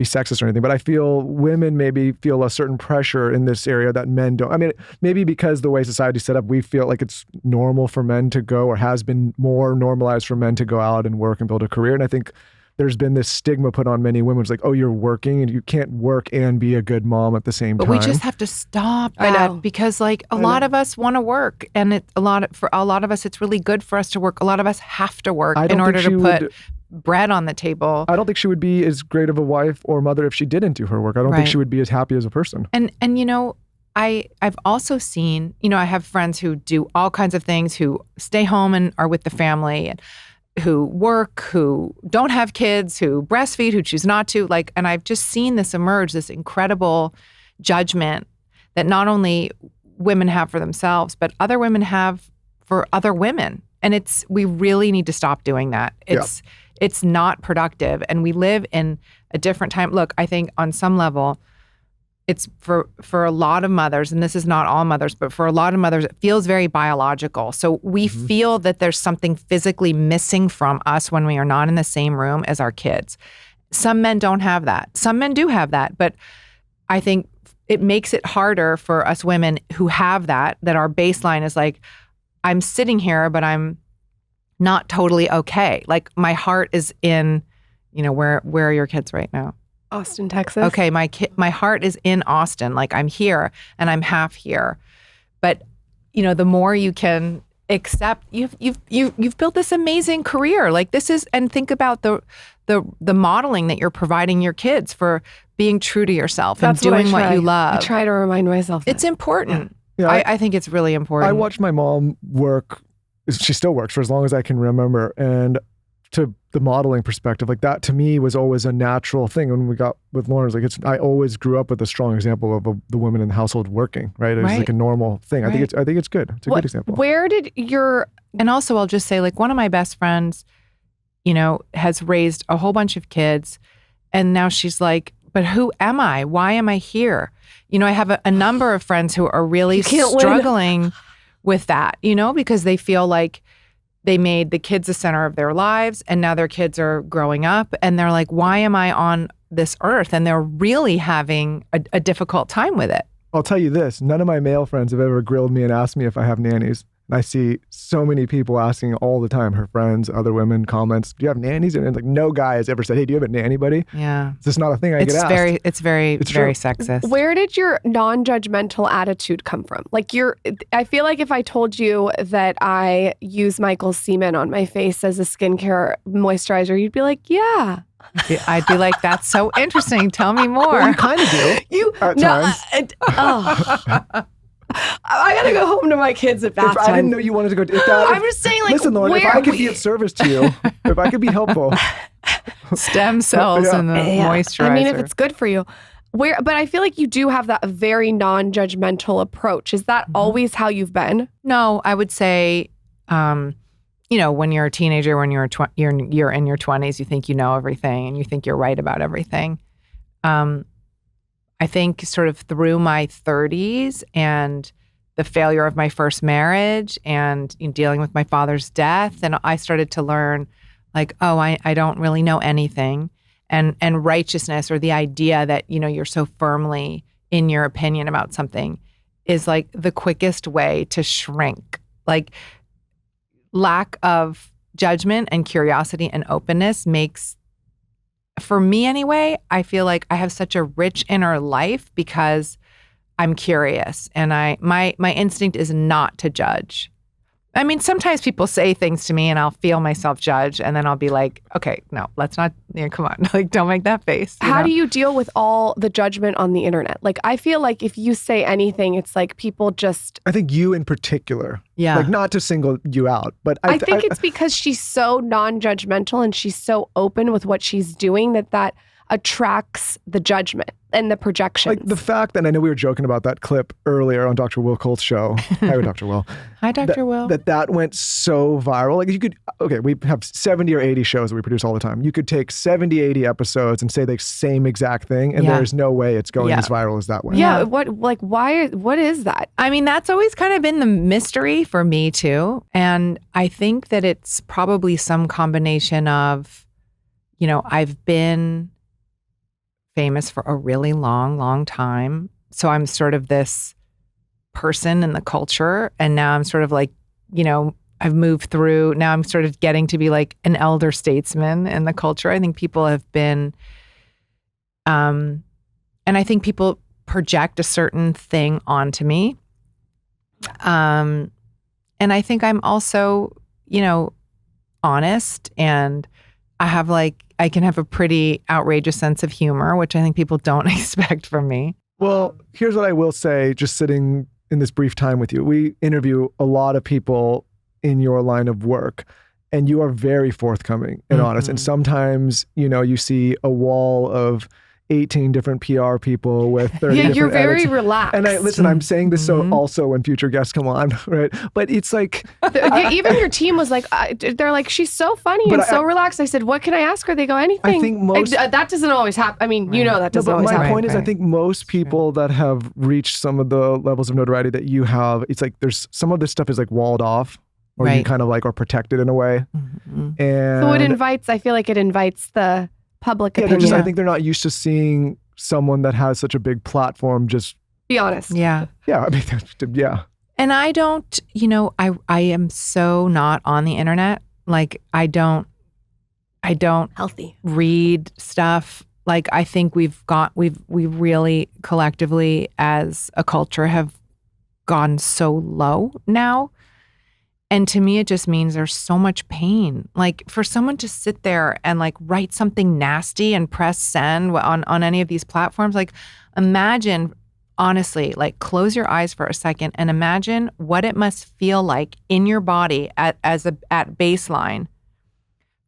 sexist or anything, but I feel women maybe feel a certain pressure in this area that men don't. I mean, maybe because the way society's set up, we feel like it's normal for men to go, or has been more normalized for men to go out and work and build a career. And I think there's been this stigma put on many women. It's like, oh, you're working and you can't work and be a good mom at the same time. But we just have to stop that, because like a lot of us want to work, and for a lot of us, it's really good for us to work. A lot of us have to work in order to put bread on the table. I don't think she would be as great of a wife or mother if she didn't do her work. I don't think she would be as happy as a person. And you know, I've also seen, you know, I have friends who do all kinds of things, who stay home and are with the family, and who work, who don't have kids, who breastfeed, who choose not to. Like, and I've just seen this emerge, this incredible judgment that not only women have for themselves, but other women have for other women. And we really need to stop doing that. It's not productive. And we live in a different time. Look, I think on some level, it's for a lot of mothers, and this is not all mothers, but for a lot of mothers, it feels very biological. So we feel that there's something physically missing from us when we are not in the same room as our kids. Some men don't have that. Some men do have that. But I think it makes it harder for us women who have that our baseline is like, I'm sitting here, but I'm not totally okay. Like my heart is in, you know, where are your kids right now? Austin, Texas. Okay, my heart is in Austin. Like I'm here and I'm half here. But you know, the more you can accept, you've built this amazing career. Like this is, and think about the modeling that you're providing your kids for being true to yourself and doing what you love. I try to remind myself that. It's important. Yeah, I think it's really important. I watched my mom work. She still works for as long as I can remember. And to the modeling perspective, like that to me was always a natural thing. When we got with Lauren, I always grew up with a strong example of the woman in the household working, right? It was like a normal thing. I think it's good. It's a good example. Where did and also I'll just say, like, one of my best friends, you know, has raised a whole bunch of kids, and now she's like, but who am I? Why am I here? You know, I have a number of friends who are really struggling with that, you know, because they feel like they made the kids the center of their lives, and now their kids are growing up, and they're like, why am I on this earth? And they're really having a difficult time with it. I'll tell you this, none of my male friends have ever grilled me and asked me if I have nannies. And I see so many people asking all the time, her friends, other women, comments, do you have nannies? And like no guy has ever said, hey, do you have a nanny buddy? Yeah. It's just not a thing I get asked. It's very sexist. Where did your non-judgmental attitude come from? Like I feel like if I told you that I use Michael's semen on my face as a skincare moisturizer, you'd be like, yeah. I'd be like, that's so interesting. Tell me more. Well, you kind of do. Times. I gotta go home to my kids at bath time. I didn't know you wanted to go. I'm just saying, like, listen, Lauren, if I could be of service to you, if I could be helpful, stem cells in the moisturizer. I mean, if it's good for you. But I feel like you do have that very non-judgmental approach. Is that always how you've been? No, I would say, you know, when you're a teenager, when you're in your 20s, you think you know everything and you think you're right about everything. I think sort of through my 30s and the failure of my first marriage and dealing with my father's death, and I started to learn, like, oh, I don't really know anything. And righteousness, or the idea that, you know, you're so firmly in your opinion about something, is like the quickest way to shrink. Like, lack of judgment and curiosity and openness makes, for me anyway, I feel like I have such a rich inner life because I'm curious, and my instinct is not to judge. I mean, sometimes people say things to me and I'll feel myself judge, and then I'll be like, okay, no, let's not, come on, like, don't make that face. How do you deal with all the judgment on the internet? Like, I feel like if you say anything, it's like people just... I think you in particular. Yeah. Like, not to single you out, but I think it's because she's so non-judgmental and she's so open with what she's doing that attracts the judgment and the projections. Like the fact that I know we were joking about that clip earlier on Dr. Will Colt's show. Hi, Dr. Will. Hi, Dr. Will. That went so viral. Like you could, okay, we have 70 or 80 shows that we produce all the time. You could take 70, 80 episodes and say the same exact thing, and there's no way it's going as viral as that one. Yeah. What is that? I mean, that's always kind of been the mystery for me too. And I think that it's probably some combination of, I've been famous for a really long time. So I'm sort of this person in the culture. And now I'm sort of like, I've moved through, now I'm sort of getting to be like an elder statesman in the culture. I think people have been, and I think people project a certain thing onto me. And I think I'm also, honest, and I can have a pretty outrageous sense of humor, which I think people don't expect from me. Well, here's what I will say, just sitting in this brief time with you. We interview a lot of people in your line of work, and you are very forthcoming and honest. And sometimes, you see a wall of 18 different PR people with 30 different you're very edits. relaxed. And I'm saying this so also when future guests come on, right? But it's like... even your team was like, they're like, she's so funny and so relaxed. I said, what can I ask her? They go, anything. I think most... that doesn't always happen. I mean, that doesn't always happen. My point is, I think most people that have reached some of the levels of notoriety that you have, it's like there's some of this stuff is like walled off, or you kind of like are protected in a way. And so I feel like it invites the public opinion. I think they're not used to seeing someone that has such a big platform just be honest. Yeah. I mean, yeah. And I don't, I am so not on the internet. Like I don't healthy read stuff. Like I think we really collectively as a culture have gone so low now. And to me, it just means there's so much pain. Like for someone to sit there and like write something nasty and press send on any of these platforms, like imagine, honestly, like close your eyes for a second and imagine what it must feel like in your body at baseline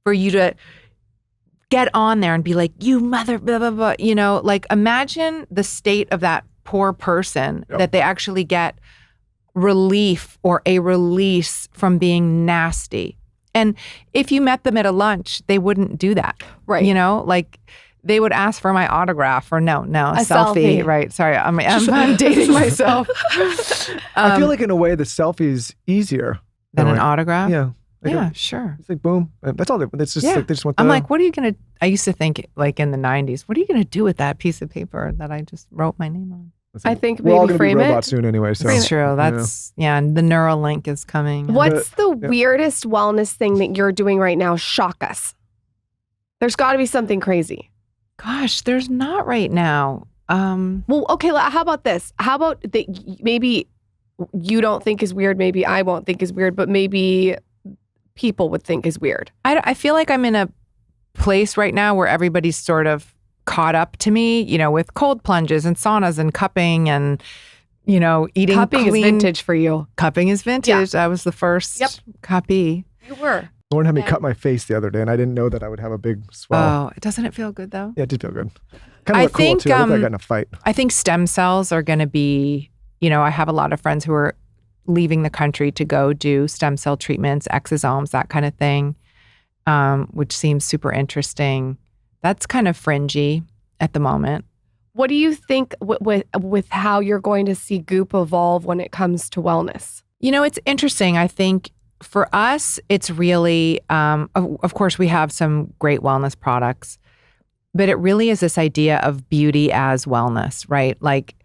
for you to get on there and be like, you mother, blah, blah, blah, like imagine the state of that poor person that they actually get relief or a release from being nasty. And if you met them at a lunch, they wouldn't do that. Right. Like they would ask for my autograph or a selfie. Right. Sorry. I'm dating myself. I feel like in a way the selfie's easier than an autograph. Yeah. Yeah, sure. It's like boom. That's all. It's just like they just want. I'm like, what are you gonna? I used to think like in the '90s, what are you gonna do with that piece of paper that I just wrote my name on? I think we're all maybe gonna frame be it. robots soon anyway. So that's true. That's and the Neuralink is coming. What's the weirdest wellness thing that you're doing right now? Shock us. There's got to be something crazy. Gosh, there's not right now. Well, okay. How about this? How about that? Maybe you don't think is weird. Maybe I won't think is weird. But maybe people would think is weird. I feel like I'm in a place right now where everybody's sort of caught up to me, with cold plunges and saunas and cupping and, eating cupping clean. Is vintage for you. Cupping is vintage. Yeah. I was the first cuppy. You were. Lauren had me cut my face the other day, and I didn't know that I would have a big swell. Oh, doesn't it feel good though? Yeah, it did feel good. Kind of look cool too. I looked like I got in a fight. I think stem cells are going to be, I have a lot of friends who are leaving the country to go do stem cell treatments, exosomes, that kind of thing, which seems super interesting. That's kind of fringy at the moment. What do you think with how you're going to see Goop evolve when it comes to wellness? It's interesting. I think for us, it's really, of course, we have some great wellness products, but it really is this idea of beauty as wellness, right? Like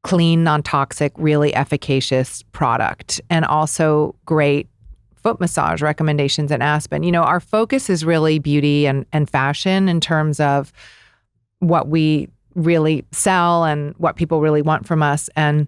clean, non-toxic, really efficacious product, and also great foot massage recommendations in Aspen. Our focus is really beauty and fashion in terms of what we really sell and what people really want from us. And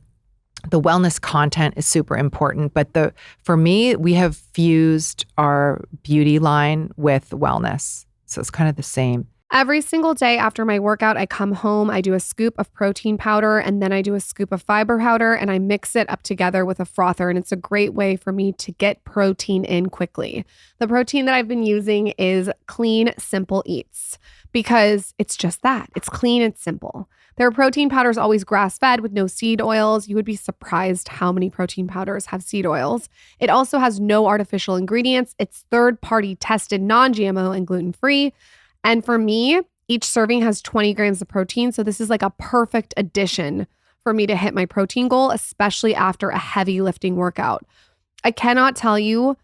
the wellness content is super important. But for me, we have fused our beauty line with wellness. So it's kind of the same. Every single day after my workout, I come home, I do a scoop of protein powder, and then I do a scoop of fiber powder, and I mix it up together with a frother. And it's a great way for me to get protein in quickly. The protein that I've been using is Clean Simple Eats, because it's just that. It's clean, it's simple. Their protein powder is always grass-fed with no seed oils. You would be surprised how many protein powders have seed oils. It also has no artificial ingredients. It's third-party tested, non-GMO, and gluten-free. And for me, each serving has 20 grams of protein. So this is like a perfect addition for me to hit my protein goal, especially after a heavy lifting workout. I cannot tell you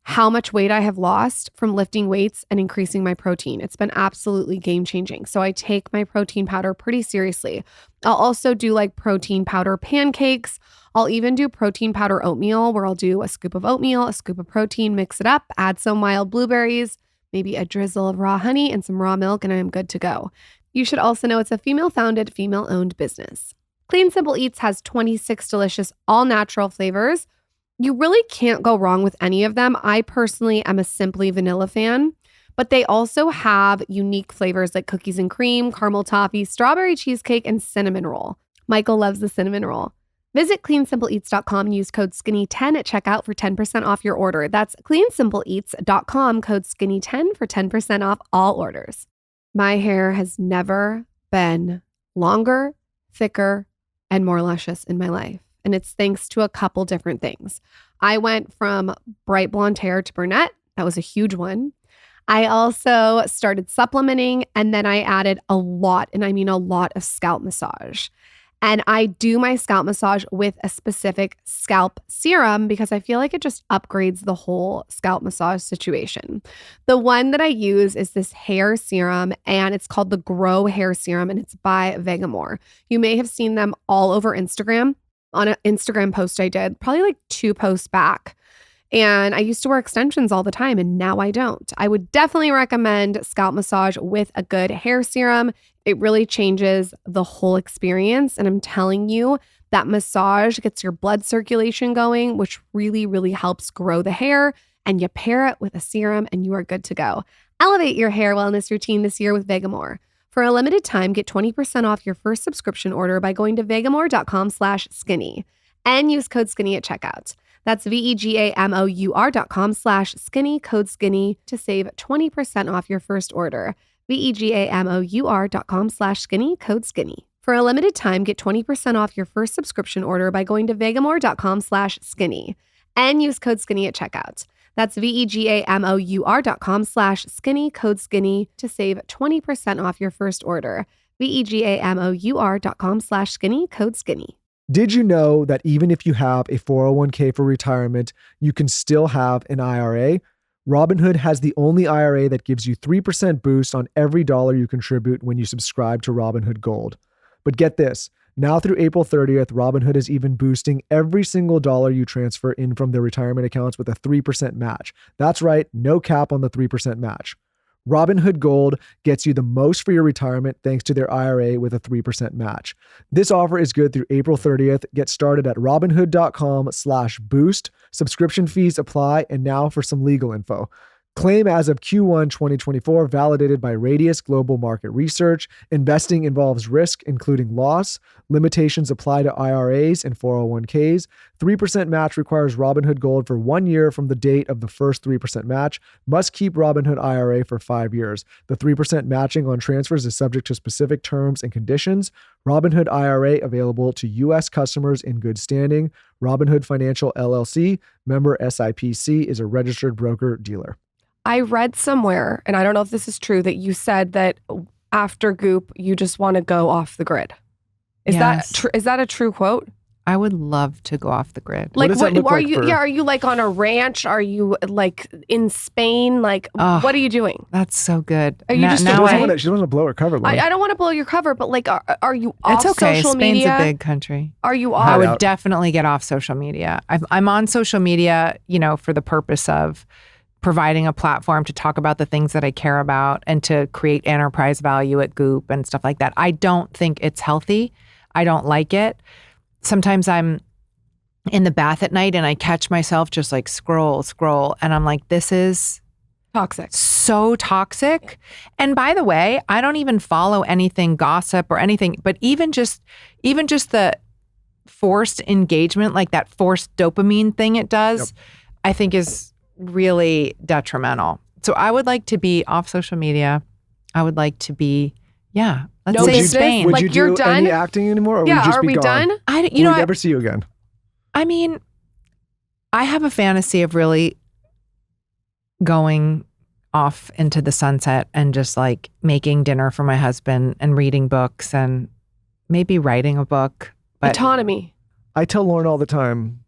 how much weight I have lost from lifting weights and increasing my protein. It's been absolutely game-changing. So I take my protein powder pretty seriously. I'll also do like protein powder pancakes. I'll even do protein powder oatmeal, where I'll do a scoop of oatmeal, a scoop of protein, mix it up, add some wild blueberries, maybe a drizzle of raw honey and some raw milk, and I am good to go. You should also know it's a female-founded, female-owned business. Clean Simple Eats has 26 delicious, all-natural flavors. You really can't go wrong with any of them. I personally am a Simply Vanilla fan, but they also have unique flavors like cookies and cream, caramel toffee, strawberry cheesecake, and cinnamon roll. Michael loves the cinnamon roll. Visit cleansimpleeats.com and use code SKINNY10 at checkout for 10% off your order. That's cleansimpleeats.com, code SKINNY10 for 10% off all orders. My hair has never been longer, thicker, and more luscious in my life. And it's thanks to a couple different things. I went from bright blonde hair to brunette. That was a huge one. I also started supplementing, and then I added a lot, and I mean a lot, of scalp massage. And I do my scalp massage with a specific scalp serum because I feel like it just upgrades the whole scalp massage situation. The one that I use is this hair serum, and it's called the Grow Hair Serum, and it's by Vegamore. You may have seen them all over Instagram. On an Instagram post I did, probably like 2 posts back. And I used to wear extensions all the time, and now I don't. I would definitely recommend scalp massage with a good hair serum. It really changes the whole experience. And I'm telling you, that massage gets your blood circulation going, which really, really helps grow the hair. And you pair it with a serum, and you are good to go. Elevate your hair wellness routine this year with Vegamore. For a limited time, get 20% off your first subscription order by going to vegamore.com/skinny and use code SKINNY at checkout. That's vegamore.com/skinny, code SKINNY to save 20% off your first order. vegamore.com/skinny, code SKINNY. For a limited time, get 20% off your first subscription order by going to vegamore.com/skinny and use code SKINNY at checkout. That's vegamore.com/skinny, code SKINNY to save 20% off your first order. vegamore.com/skinny, code SKINNY. Did you know that even if you have a 401k for retirement, you can still have an IRA? Robinhood has the only IRA that gives you 3% boost on every dollar you contribute when you subscribe to Robinhood Gold. But get this. Now through April 30th, Robinhood is even boosting every single dollar you transfer in from their retirement accounts with a 3% match. That's right, no cap on the 3% match. Robinhood Gold gets you the most for your retirement thanks to their IRA with a 3% match. This offer is good through April 30th. Get started at robinhood.com/boost. Subscription fees apply. And now for some legal info. Claim as of Q1 2024, validated by Radius Global Market Research. Investing involves risk, including loss. Limitations apply to IRAs and 401ks. 3% match requires Robinhood Gold for 1 year from the date of the first 3% match. Must keep Robinhood IRA for 5 years. The 3% matching on transfers is subject to specific terms and conditions. Robinhood IRA available to U.S. customers in good standing. Robinhood Financial LLC, member SIPC, is a registered broker-dealer. I read somewhere, and I don't know if this is true, that you said that after Goop, you just want to go off the grid. Is that a true quote? I would love to go off the grid. What does that look are like you? for- Yeah, are you like on a ranch? Are you like in Spain? Like, what are you doing? That's so good. Are you just She now doesn't want to blow her cover. Lauren. I don't want to blow your cover, but like, are you off It's okay. social Spain's media? a big country. Are you I off? would out. definitely get off social media. I'm on social media, for the purpose of providing a platform to talk about the things that I care about and to create enterprise value at Goop and stuff like that. I don't think it's healthy. I don't like it. Sometimes I'm in the bath at night and I catch myself just like scroll. And I'm like, this is Toxic. so toxic. And by the way, I don't even follow anything gossip or anything, but even just the forced engagement, like that forced dopamine thing it does, I think is really detrimental. So I would like to be off social media. I would like to be, let's No say business? Spain. Would Like, you you're do done? any acting anymore, or would you Yeah, just are be we gone? done? I, Will you know, we never see you again? I mean, I have a fantasy of really going off into the sunset and just like making dinner for my husband and reading books and maybe writing a book. But Autonomy. I tell Lauren all the time,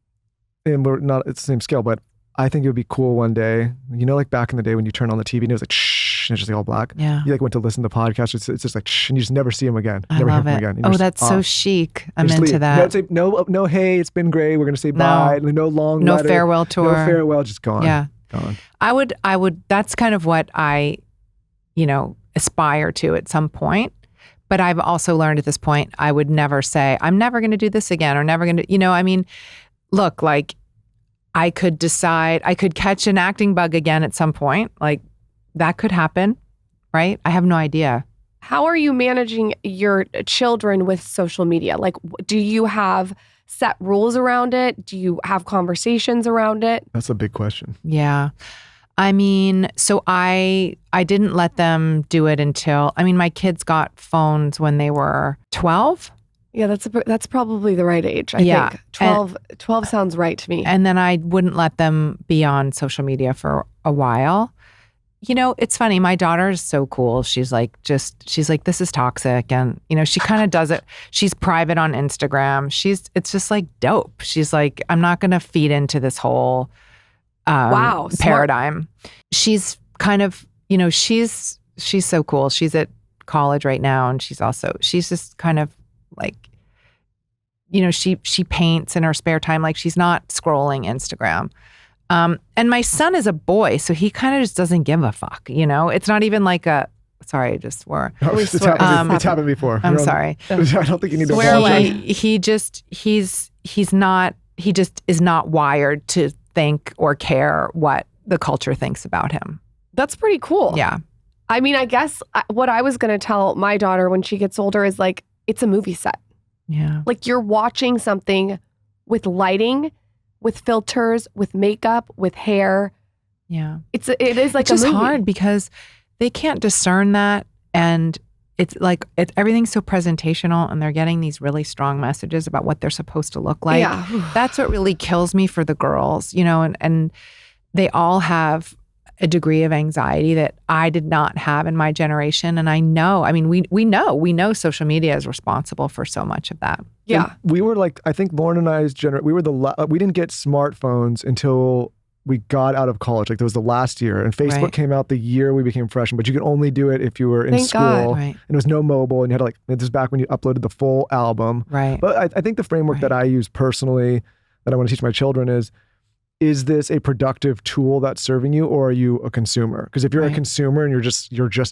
and we're not at the same scale, but I think it would be cool one day, like back in the day when you turn on the TV and it was like, shh, and it's just like all black. yeah, You like went to listen to podcasts, it's just like, shh, and you just never see him again. I Never love hear it. from him again. Oh, You're just that's so off. chic. I'm You just into leave. that. No, hey, it's been great. We're going to say No. bye. No long No letter. farewell tour. No farewell, just gone. Yeah. Gone. I would, that's kind of what I, aspire to at some point. But I've also learned at this point, I would never say, I'm never going to do this again or never going to, look, like I could decide, I could catch an acting bug again at some point. Like that could happen, right? I have no idea. How are you managing your children with social media? Like, do you have set rules around it? Do you have conversations around it? That's a big question. Yeah. I mean, so I didn't let them do it until, my kids got phones when they were 12. Yeah, that's probably the right age, I Yeah. think. 12 sounds right to me. And then I wouldn't let them be on social media for a while. It's funny. My daughter is so cool. She's like, this is toxic. And, she kind of does it. She's private on Instagram. It's just like dope. She's like, I'm not going to feed into this whole Wow, smart. paradigm. She's kind of, she's so cool. She's at college right now. And she's just kind of like, she paints in her spare time. Like she's not scrolling Instagram. And my son is a boy, so he kind of just doesn't give a fuck, It's not even like sorry, I just swore. Oh, it's happened before. I'm sorry. I don't think you need to Swear apologize. away. He just is not wired to think or care what the culture thinks about him. That's pretty cool. Yeah. I mean, I guess what I was going to tell my daughter when she gets older is like, it's a movie set. Yeah. Like you're watching something with lighting, with filters, with makeup, with hair. Yeah. It is like It's just a movie. hard because they can't discern that. And it's like, everything's so presentational and they're getting these really strong messages about what they're supposed to look like. Yeah. That's what really kills me for the girls, and they all have a degree of anxiety that I did not have in my generation. And I know, we know social media is responsible for so much of that. Yeah. And we were like, I think Lauren and I's we were we didn't get smartphones until we got out of college. Like that was the last year. And Facebook Right. came out the year we became freshmen, but you could only do it if you were in Thank school. God. Right. And it was no mobile, and you had to this is back when you uploaded the full album. Right. But I think the framework that I use personally that I want to teach my children is this a productive tool that's serving you, or are you a consumer? Because if you're a Right. consumer and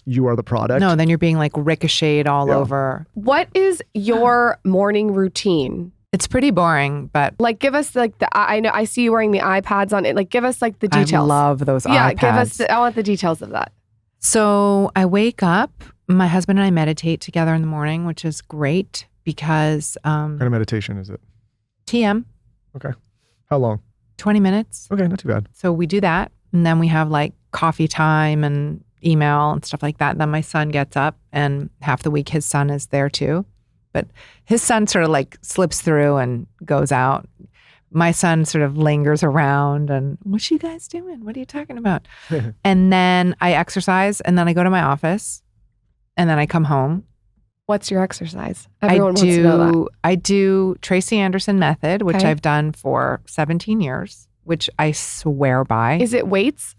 you are the product. No, then you're being like ricocheted all Yeah. over. What is your morning routine? It's pretty boring, but Like, give us like I know I see you wearing the iPads on it. Like, give us like the details. I love those Yeah, iPads. give us. I want the details of that. So I wake up, my husband and I meditate together in the morning, which is great because What kind of meditation is it? TM, Okay. How long? 20 minutes. Okay, not too bad. So we do that. And then we have like coffee time and email and stuff like that. And then my son gets up, and half the week his son is there too. But his son sort of like slips through and goes out. My son sort of lingers around and, what you guys doing? What are you talking about? And then I exercise, and then I go to my office, and then I come home. What's your exercise? Everyone wants to know that. I do Tracy Anderson method, which Okay. I've done for 17 years, which I swear by. Is it weights?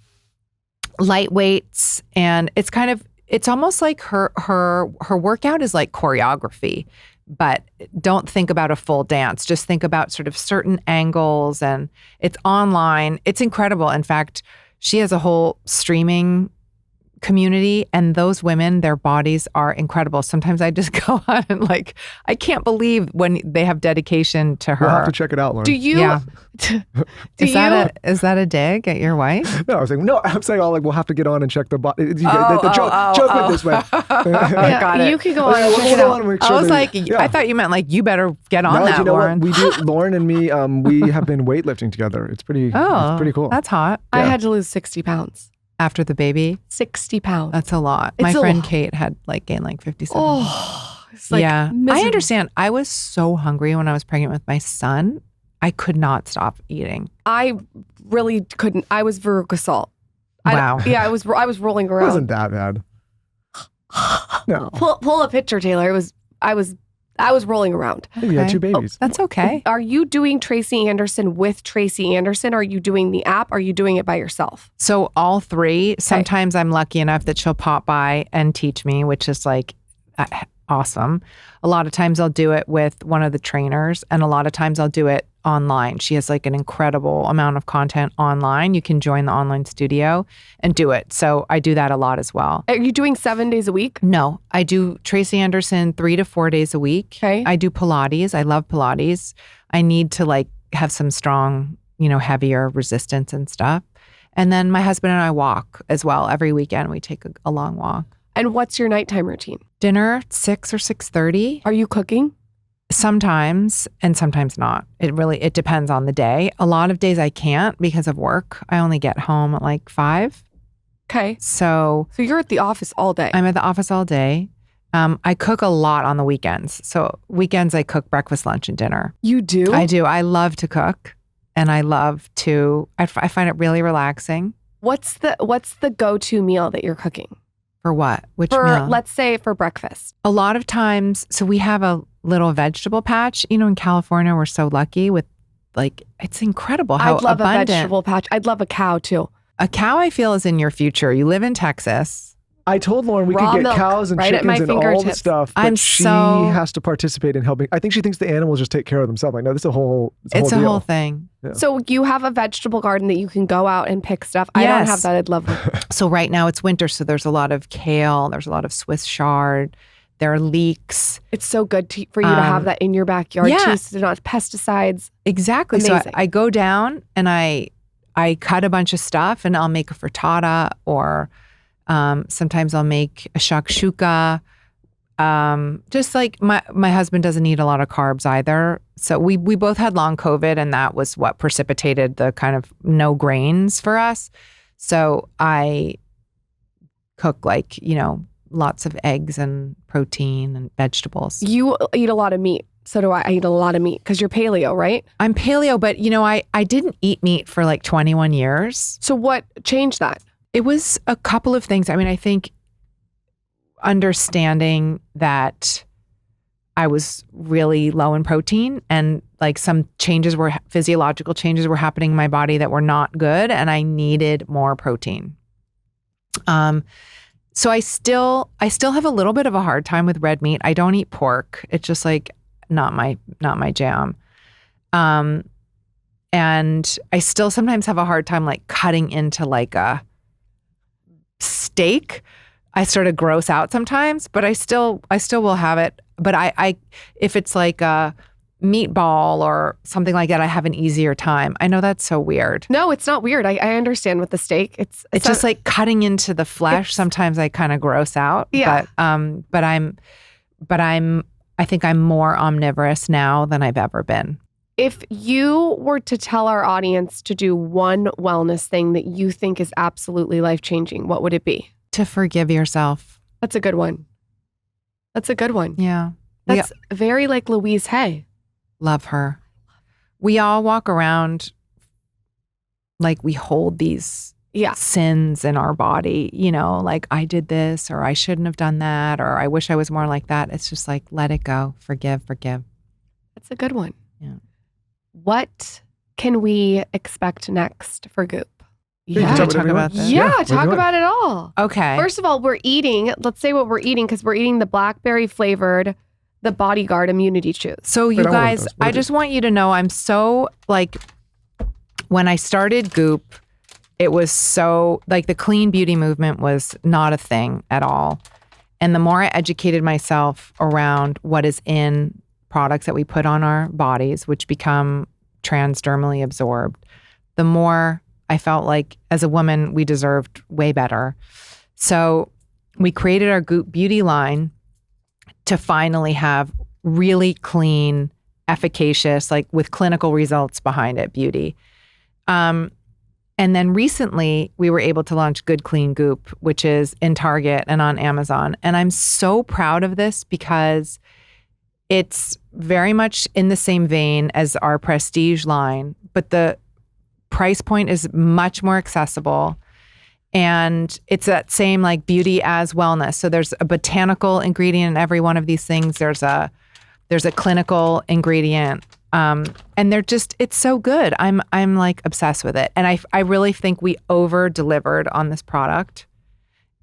Light weights, and it's almost like her workout is like choreography, but don't think about a full dance. Just think about sort of certain angles, and it's online. It's incredible. In fact, she has a whole streaming community, and those women, their bodies are incredible. Sometimes I just go on and like, I can't believe when they have dedication to her. We'll have to check it out, Lauren. Do you? Yeah. Do Is that a dig at your wife? No, I'm saying all like we'll have to get on and check the body. The joke went this way. Yeah, Got it. you can go on and Hold check it on, out. make I sure was that- like, yeah. I thought you meant like you better get on No, that, you know Lauren. what? We do. Lauren and me, we have been weightlifting together. It's pretty Oh, cool. that's hot. I Yeah. had to lose 60 pounds. After the baby? 60 pounds. That's a lot. It's My a friend lot. Kate had like gained like 57. Oh, it's like yeah. I miserable. understand. I was so hungry when I was pregnant with my son. I could not eating. I really couldn't. I was Veruca Salt. Wow. I was rolling It around. wasn't that bad. No. Pull a picture, Taylor. I was rolling around. I think you had 2 babies. That's okay. Are you doing Tracy Anderson with Tracy Anderson? Are you doing the app? Are you doing it by yourself? So all 3, sometimes I'm lucky enough that she'll pop by and teach me, which is like awesome. A lot of times I'll do it with one of the trainers, and a lot of times I'll do it online. She has like an incredible amount of content online. You can join the online studio and do it. So I do that a lot as well. Are you doing 7 days a week? No, I do Tracy Anderson 3 to 4 days a week. Okay. I do Pilates. I love Pilates. I need to like have some strong, heavier resistance and stuff. And then my husband and I walk as well. Every weekend we take a long walk. And what's your nighttime routine? Dinner 6 or 6:30. Are you cooking? Sometimes and sometimes not. It depends on the day. A lot of days I can't because of work. I only get home at like 5. Okay. So you're at the office all day. I'm at the office all day. I cook a lot on the weekends. So weekends I cook breakfast, lunch, and dinner. You do? I do. I love to cook, and I find it really relaxing. What's the go-to meal that you're cooking? For what? Which For, meal? let's say for breakfast. A lot of times, so we have a little vegetable patch. In California, we're so lucky with it's incredible how I'd love abundant. a vegetable patch. I'd love a cow too. A cow, I feel, is in your future. You live in Texas. I told Lauren we Raw could get milk cows and right at my chickens and all the fingertips. stuff, but she so- has to participate in helping. I think she thinks the animals just take care of themselves. Like, no, this is a whole It's a deal. whole thing. Yeah. So you have a vegetable garden that you can go out and pick stuff. I don't Yes. have that. I'd love one. So right now it's winter, so there's a lot of kale. There's a lot of Swiss chard. There are leeks. It's so good for you to have that in your backyard yeah. too, so they're not pesticides. Exactly. Amazing. So I go down and I cut a bunch of stuff, and I'll make a frittata, or sometimes I'll make a shakshuka. Just like my husband doesn't eat a lot of carbs either. So we both had long COVID, and that was what precipitated the kind of no grains for us. So I cook lots of eggs and protein and vegetables. You eat a lot of meat. So do I. I eat a lot of meat because you're paleo, right? I'm paleo, but I didn't eat meat for like 21 years. So what changed that? It was a couple of things. I mean, I think understanding that I was really low in protein, and like some physiological changes were happening in my body that were not good, and I needed more protein. So I still have a little bit of a hard time with red meat. I don't eat pork. It's just like not my jam. And I still sometimes have a hard time like cutting into like a steak. I sort of gross out sometimes, but I still will have it. But I if it's like a meatball or something like that, I have an easier time. I know that's so weird. No, it's not weird. I understand with the steak. It's just like cutting into the flesh. Sometimes I kind of gross out. Yeah. I think I'm more omnivorous now than I've ever been. If you were to tell our audience to do one wellness thing that you think is absolutely life-changing, what would it be? To forgive yourself. That's a good one. That's a good one. Yeah. That's very like Louise Hay. Love her. We all walk around like we hold these sins in our body, like I did this, or I shouldn't have done that, or I wish I was more like that. It's just like, let it go. Forgive. That's a good one. Yeah. What can we expect next for Goop? You can talk about this. Yeah, we're talk doing about it all. Okay. First of all, we're eating. Let's say what we're eating, because we're eating the blackberry flavored, the Bodyguard Immunity Chews. So you guys, I just want you to know, I'm so like, when I started Goop, it was so like the clean beauty movement was not a thing at all. And the more I educated myself around what is in products that we put on our bodies, which become transdermally absorbed, the more I felt like as a woman, we deserved way better. So we created our Goop beauty line to finally have really clean, efficacious, like with clinical results behind it, beauty. And then recently we were able to launch Good Clean Goop, which is in Target and on Amazon. And I'm so proud of this because it's very much in the same vein as our prestige line, but the price point is much more accessible. And it's that same like beauty as wellness. So there's a botanical ingredient in every one of these things. There's a clinical ingredient. And it's so good. I'm like obsessed with it. And I really think we over delivered on this product,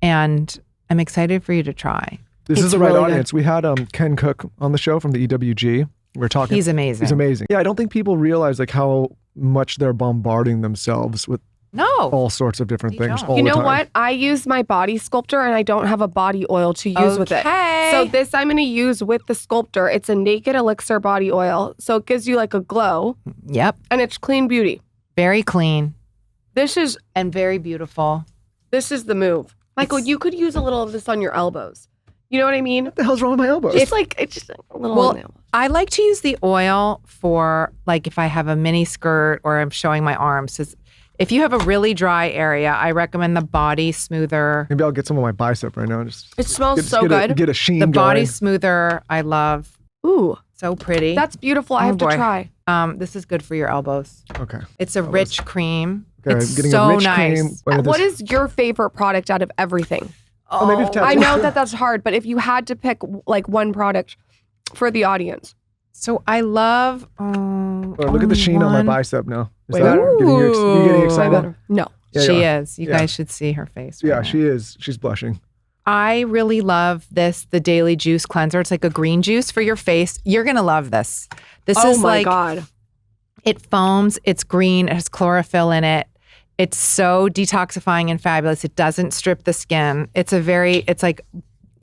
and I'm excited for you to try. This is the right audience. We had Ken Cook on the show from the EWG. We're talking. He's amazing. He's amazing. Yeah, I don't think people realize like how much they're bombarding themselves with all sorts of different things all You the know time. what? I use my body sculptor and I don't have a body oil to use with it. So this I'm going to use with the sculptor. It's a naked elixir body oil. So it gives you like a glow. Yep. And it's clean beauty. Very clean. And very beautiful. This is the move. Michael, you could use a little of this on your elbows. You know what I mean? What the hell's wrong with my elbows? It's just a little on the elbows. I like to use the oil for like if I have a mini skirt or I'm showing my arms. If you have a really dry area, I recommend the body smoother. Maybe I'll get some of my bicep right now. It smells so good. Get a sheen The body going. smoother, I love. Ooh, so pretty. that's beautiful. I have to try. This is good for your elbows. Okay. It's a rich cream. Okay, It's I'm getting so a rich nice. cream. What is your favorite product out of everything? Oh, maybe it's I know that's hard, but if you had to pick like one product for the audience. So I love. Look at the sheen on my bicep now. Is Wait, that ooh. you getting excited? No. Yeah, She yeah. is. You guys should see her face. Yeah, right now. she is. She's blushing. I really love the Daily Juice Cleanser. It's like a green juice for your face. You're going to love this. This is my God. It foams. It's green. It has chlorophyll in it. It's so detoxifying and fabulous. It doesn't strip the skin. It's like,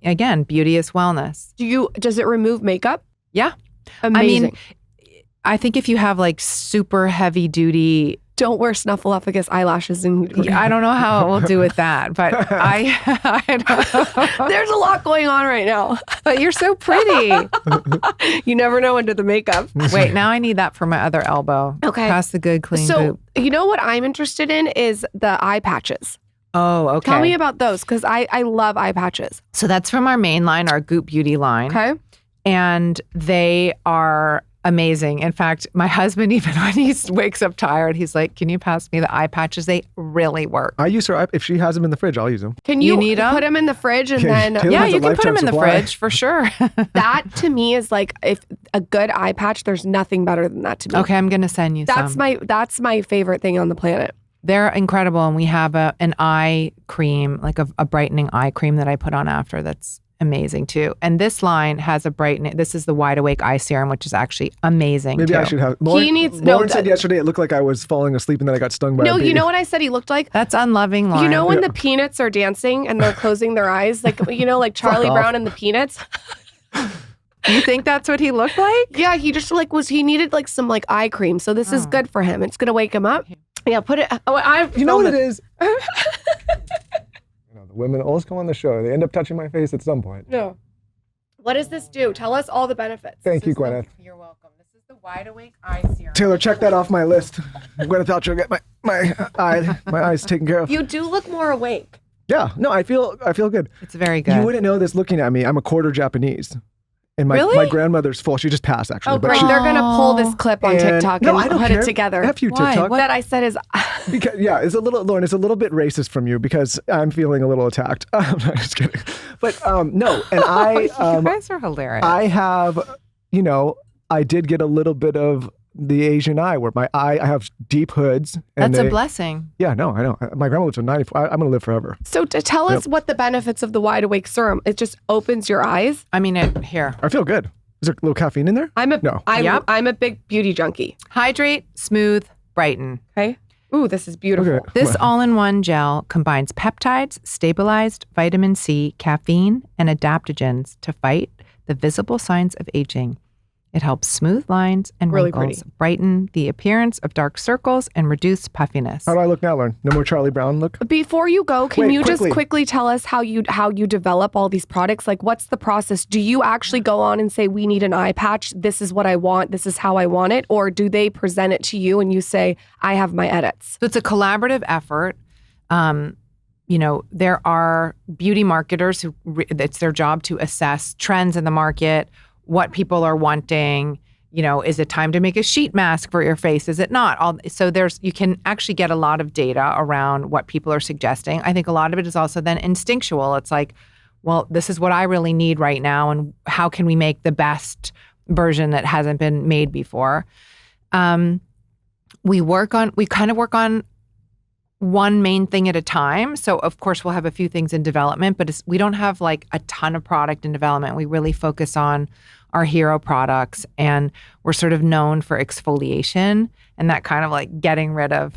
again, beauty is wellness. Does it remove makeup? Yeah. Amazing. I mean, I think if you have like super heavy duty, don't wear snuffleupagus eyelashes. I don't know how it will do with that, but I don't. There's a lot going on right now. But you're so pretty. You never know under the makeup. Wait, now I need that for my other elbow. Okay. Pass the Good Clean So Goop. you know what I'm interested in is the eye patches. Oh, okay. Tell me about those because I love eye patches. So that's from our main line, our Goop Beauty line. Okay. And they are amazing. In fact, my husband, even when he wakes up tired, he's like, can you pass me the eye patches? They really work. I use her. If she has them in the fridge, I'll use them. Can you need 'em? put them in the fridge and then Taylor Yeah, has a you can put them in the lifetime supply. fridge for sure. that to me is like if a good eye patch, there's nothing better than that to me. Okay, I'm going to send you That's some. that's my favorite thing on the planet. They're incredible. And we have an eye cream, like a brightening eye cream that I put on after that's amazing too. And this line has a brightening. This is the Wide Awake Eye Serum, which is actually amazing Maybe too. I should have. Lauren said that- yesterday it looked like I was falling asleep and then I got stung by a No, bee. you know what I said he looked like? That's unloving, Lauren. You know when the Peanuts are dancing and they're closing their eyes? Like, like Charlie off. Brown and the Peanuts? You think that's what he looked like? Yeah, he just he needed like some like eye cream. So this is good for him. It's going to wake him up. Yeah, put it. You know what it is? The women always come on the show. They end up touching my face at some point. No. What does this do? Tell us all the benefits. Thank you, Gwyneth. You're welcome. This is the Wide Awake Eye Serum. Taylor, check that off my list. Gwyneth Paltrow, get my eyes taken care of. You do look more awake. Yeah, no, I feel good. It's very good. You wouldn't know this looking at me. I'm a quarter Japanese. And my grandmother's full. She just passed, actually. Oh, but great. she- They're going to pull this clip on And- TikTok No, and I don't put care. it together. F you, Why? TikTok. What? That I said is, Because, it's a little, Lauren, it's a little bit racist from you because I'm feeling a little attacked. I'm just kidding. But no, and you guys are hilarious. I have, I did get a little bit of the Asian eye where I have deep hoods. And That's a blessing. Yeah, no, I know. My grandma lives to 94. I'm going to live forever. so to tell us what the benefits of the Wide Awake Serum. It just opens your eyes. I mean, here. I feel good. Is there a little caffeine in there? No. I'm a big beauty junkie. Hydrate, smooth, brighten. Okay. Ooh, this is beautiful. Okay. This all-in-one gel combines peptides, stabilized vitamin C, caffeine, and adaptogens to fight the visible signs of aging. It helps smooth lines and Really wrinkles, pretty. brighten the appearance of dark circles, and reduce puffiness. How do I look now, Lauren? No more Charlie Brown look? Before you go, can Wait, you quickly. just quickly tell us how you develop all these products? Like, what's the process? Do you actually go on and say, we need an eye patch, this is what I want, this is how I want it? Or do they present it to you and you say, I have my edits? So it's a collaborative effort. There are beauty marketers who it's their job to assess trends in the market, what people are wanting. Is it time to make a sheet mask for your face? Is it not? So you can actually get a lot of data around what people are suggesting. I think a lot of it is also then instinctual. It's like, well, this is what I really need right now, and how can we make the best version that hasn't been made before? We kind of work on one main thing at a time. So of course we'll have a few things in development, but we don't have like a ton of product in development. We really focus on our hero products, and we're sort of known for exfoliation and that kind of like getting rid of,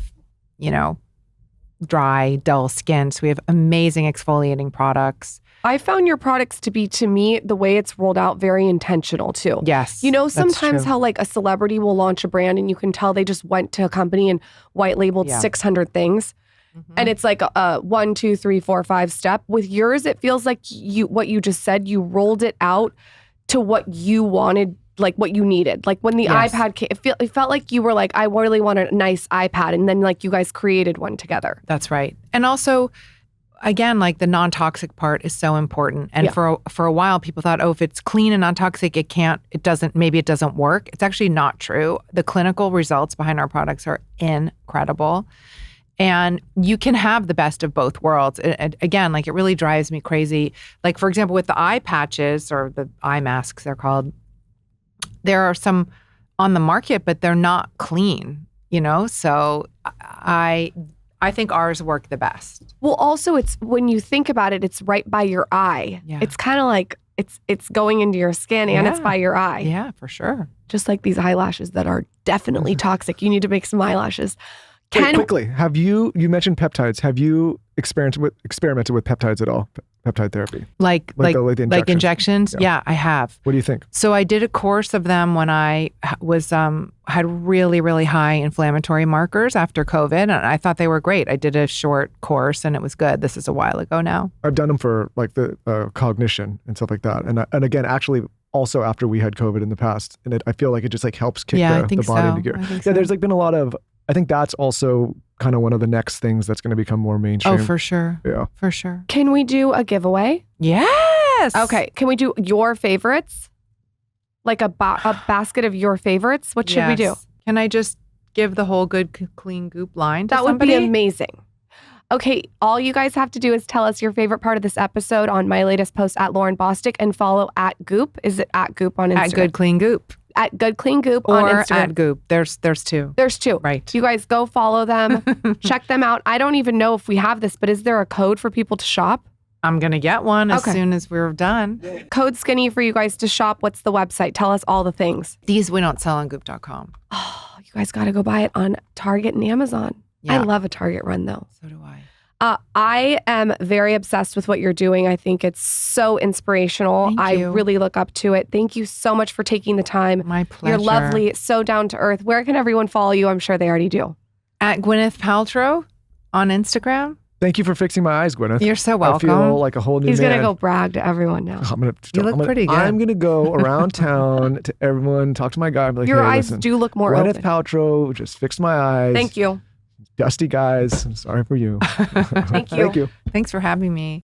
dry, dull skin. So we have amazing exfoliating products. I found your products to be, to me, the way it's rolled out, very intentional too. Yes. Sometimes that's true. how like a celebrity will launch a brand and you can tell they just went to a company and white labeled 600 things. Mm-hmm. And it's like a 1, 2, 3, 4, 5 step. With yours, it feels like what you just said, you rolled it out to what you wanted, like what you needed. Like when the Yes. iPad came, it felt like you were like, I really want a nice iPad. And then like you guys created one together. That's right. And also, again, like the non-toxic part is so important. And for a while, people thought, if it's clean and non-toxic, maybe it doesn't work. It's actually not true. The clinical results behind our products are incredible. And you can have the best of both worlds. And again, like it really drives me crazy. Like, for example, with the eye patches or the eye masks, they're called, there are some on the market, but they're not clean, So I think ours work the best. Well, also it's, when you think about it, it's right by your eye. Yeah. It's kind of like it's going into your skin and it's by your eye. Yeah, for sure. Just like these eyelashes that are definitely toxic. You need to make some eyelashes. Wait, quickly, you mentioned peptides. Have you experimented with peptides at all? Peptide therapy? Like the injections? Yeah, I have. What do you think? So I did a course of them when I was had really, really high inflammatory markers after COVID, and I thought they were great. I did a short course and it was good. This is a while ago now. I've done them for like the cognition and stuff like that. And again, actually, also after we had COVID in the past, and I feel like it just like helps kick the body into gear. So. There's like been a lot of, I think that's also kind of one of the next things that's going to become more mainstream. Oh, for sure. Yeah. For sure. Can we do a giveaway? Yes. Okay. Can we do your favorites? Like a basket of your favorites? What should we do? Can I just give the whole good, clean Goop line to That would somebody? be amazing. Okay, all you guys have to do is tell us your favorite part of this episode on my latest post at Lauren Bostic, and follow at Goop. Is it at Goop on Instagram? At Good Clean Goop. At Good Clean Goop Or on Instagram. at Goop. There's two. There's two. Right. You guys go follow them. Check them out. I don't even know if we have this, but is there a code for people to shop? I'm going to get one as soon as we're done. Code Skinny for you guys to shop. What's the website? Tell us all the things. These we don't sell on Goop.com. Oh, you guys got to go buy it on Target and Amazon. Yeah. I love a Target run though. So do I. I am very obsessed with what you're doing. I think it's so inspirational. Thank I you. really look up to it. Thank you so much for taking the time. My pleasure. You're lovely, so down to earth. Where can everyone follow you? I'm sure they already do. At Gwyneth Paltrow on Instagram. Thank you for fixing my eyes, Gwyneth. You're so welcome. I feel like a whole new He's man. going to go brag to everyone now. You look pretty good. I'm going to go around town to everyone, talk to my guy. And be like, Your hey, eyes listen, do look more Gwyneth open. Paltrow just fixed my eyes. Thank you. Dusty guys. I'm sorry for you. Thank you. Thank you. Thanks for having me.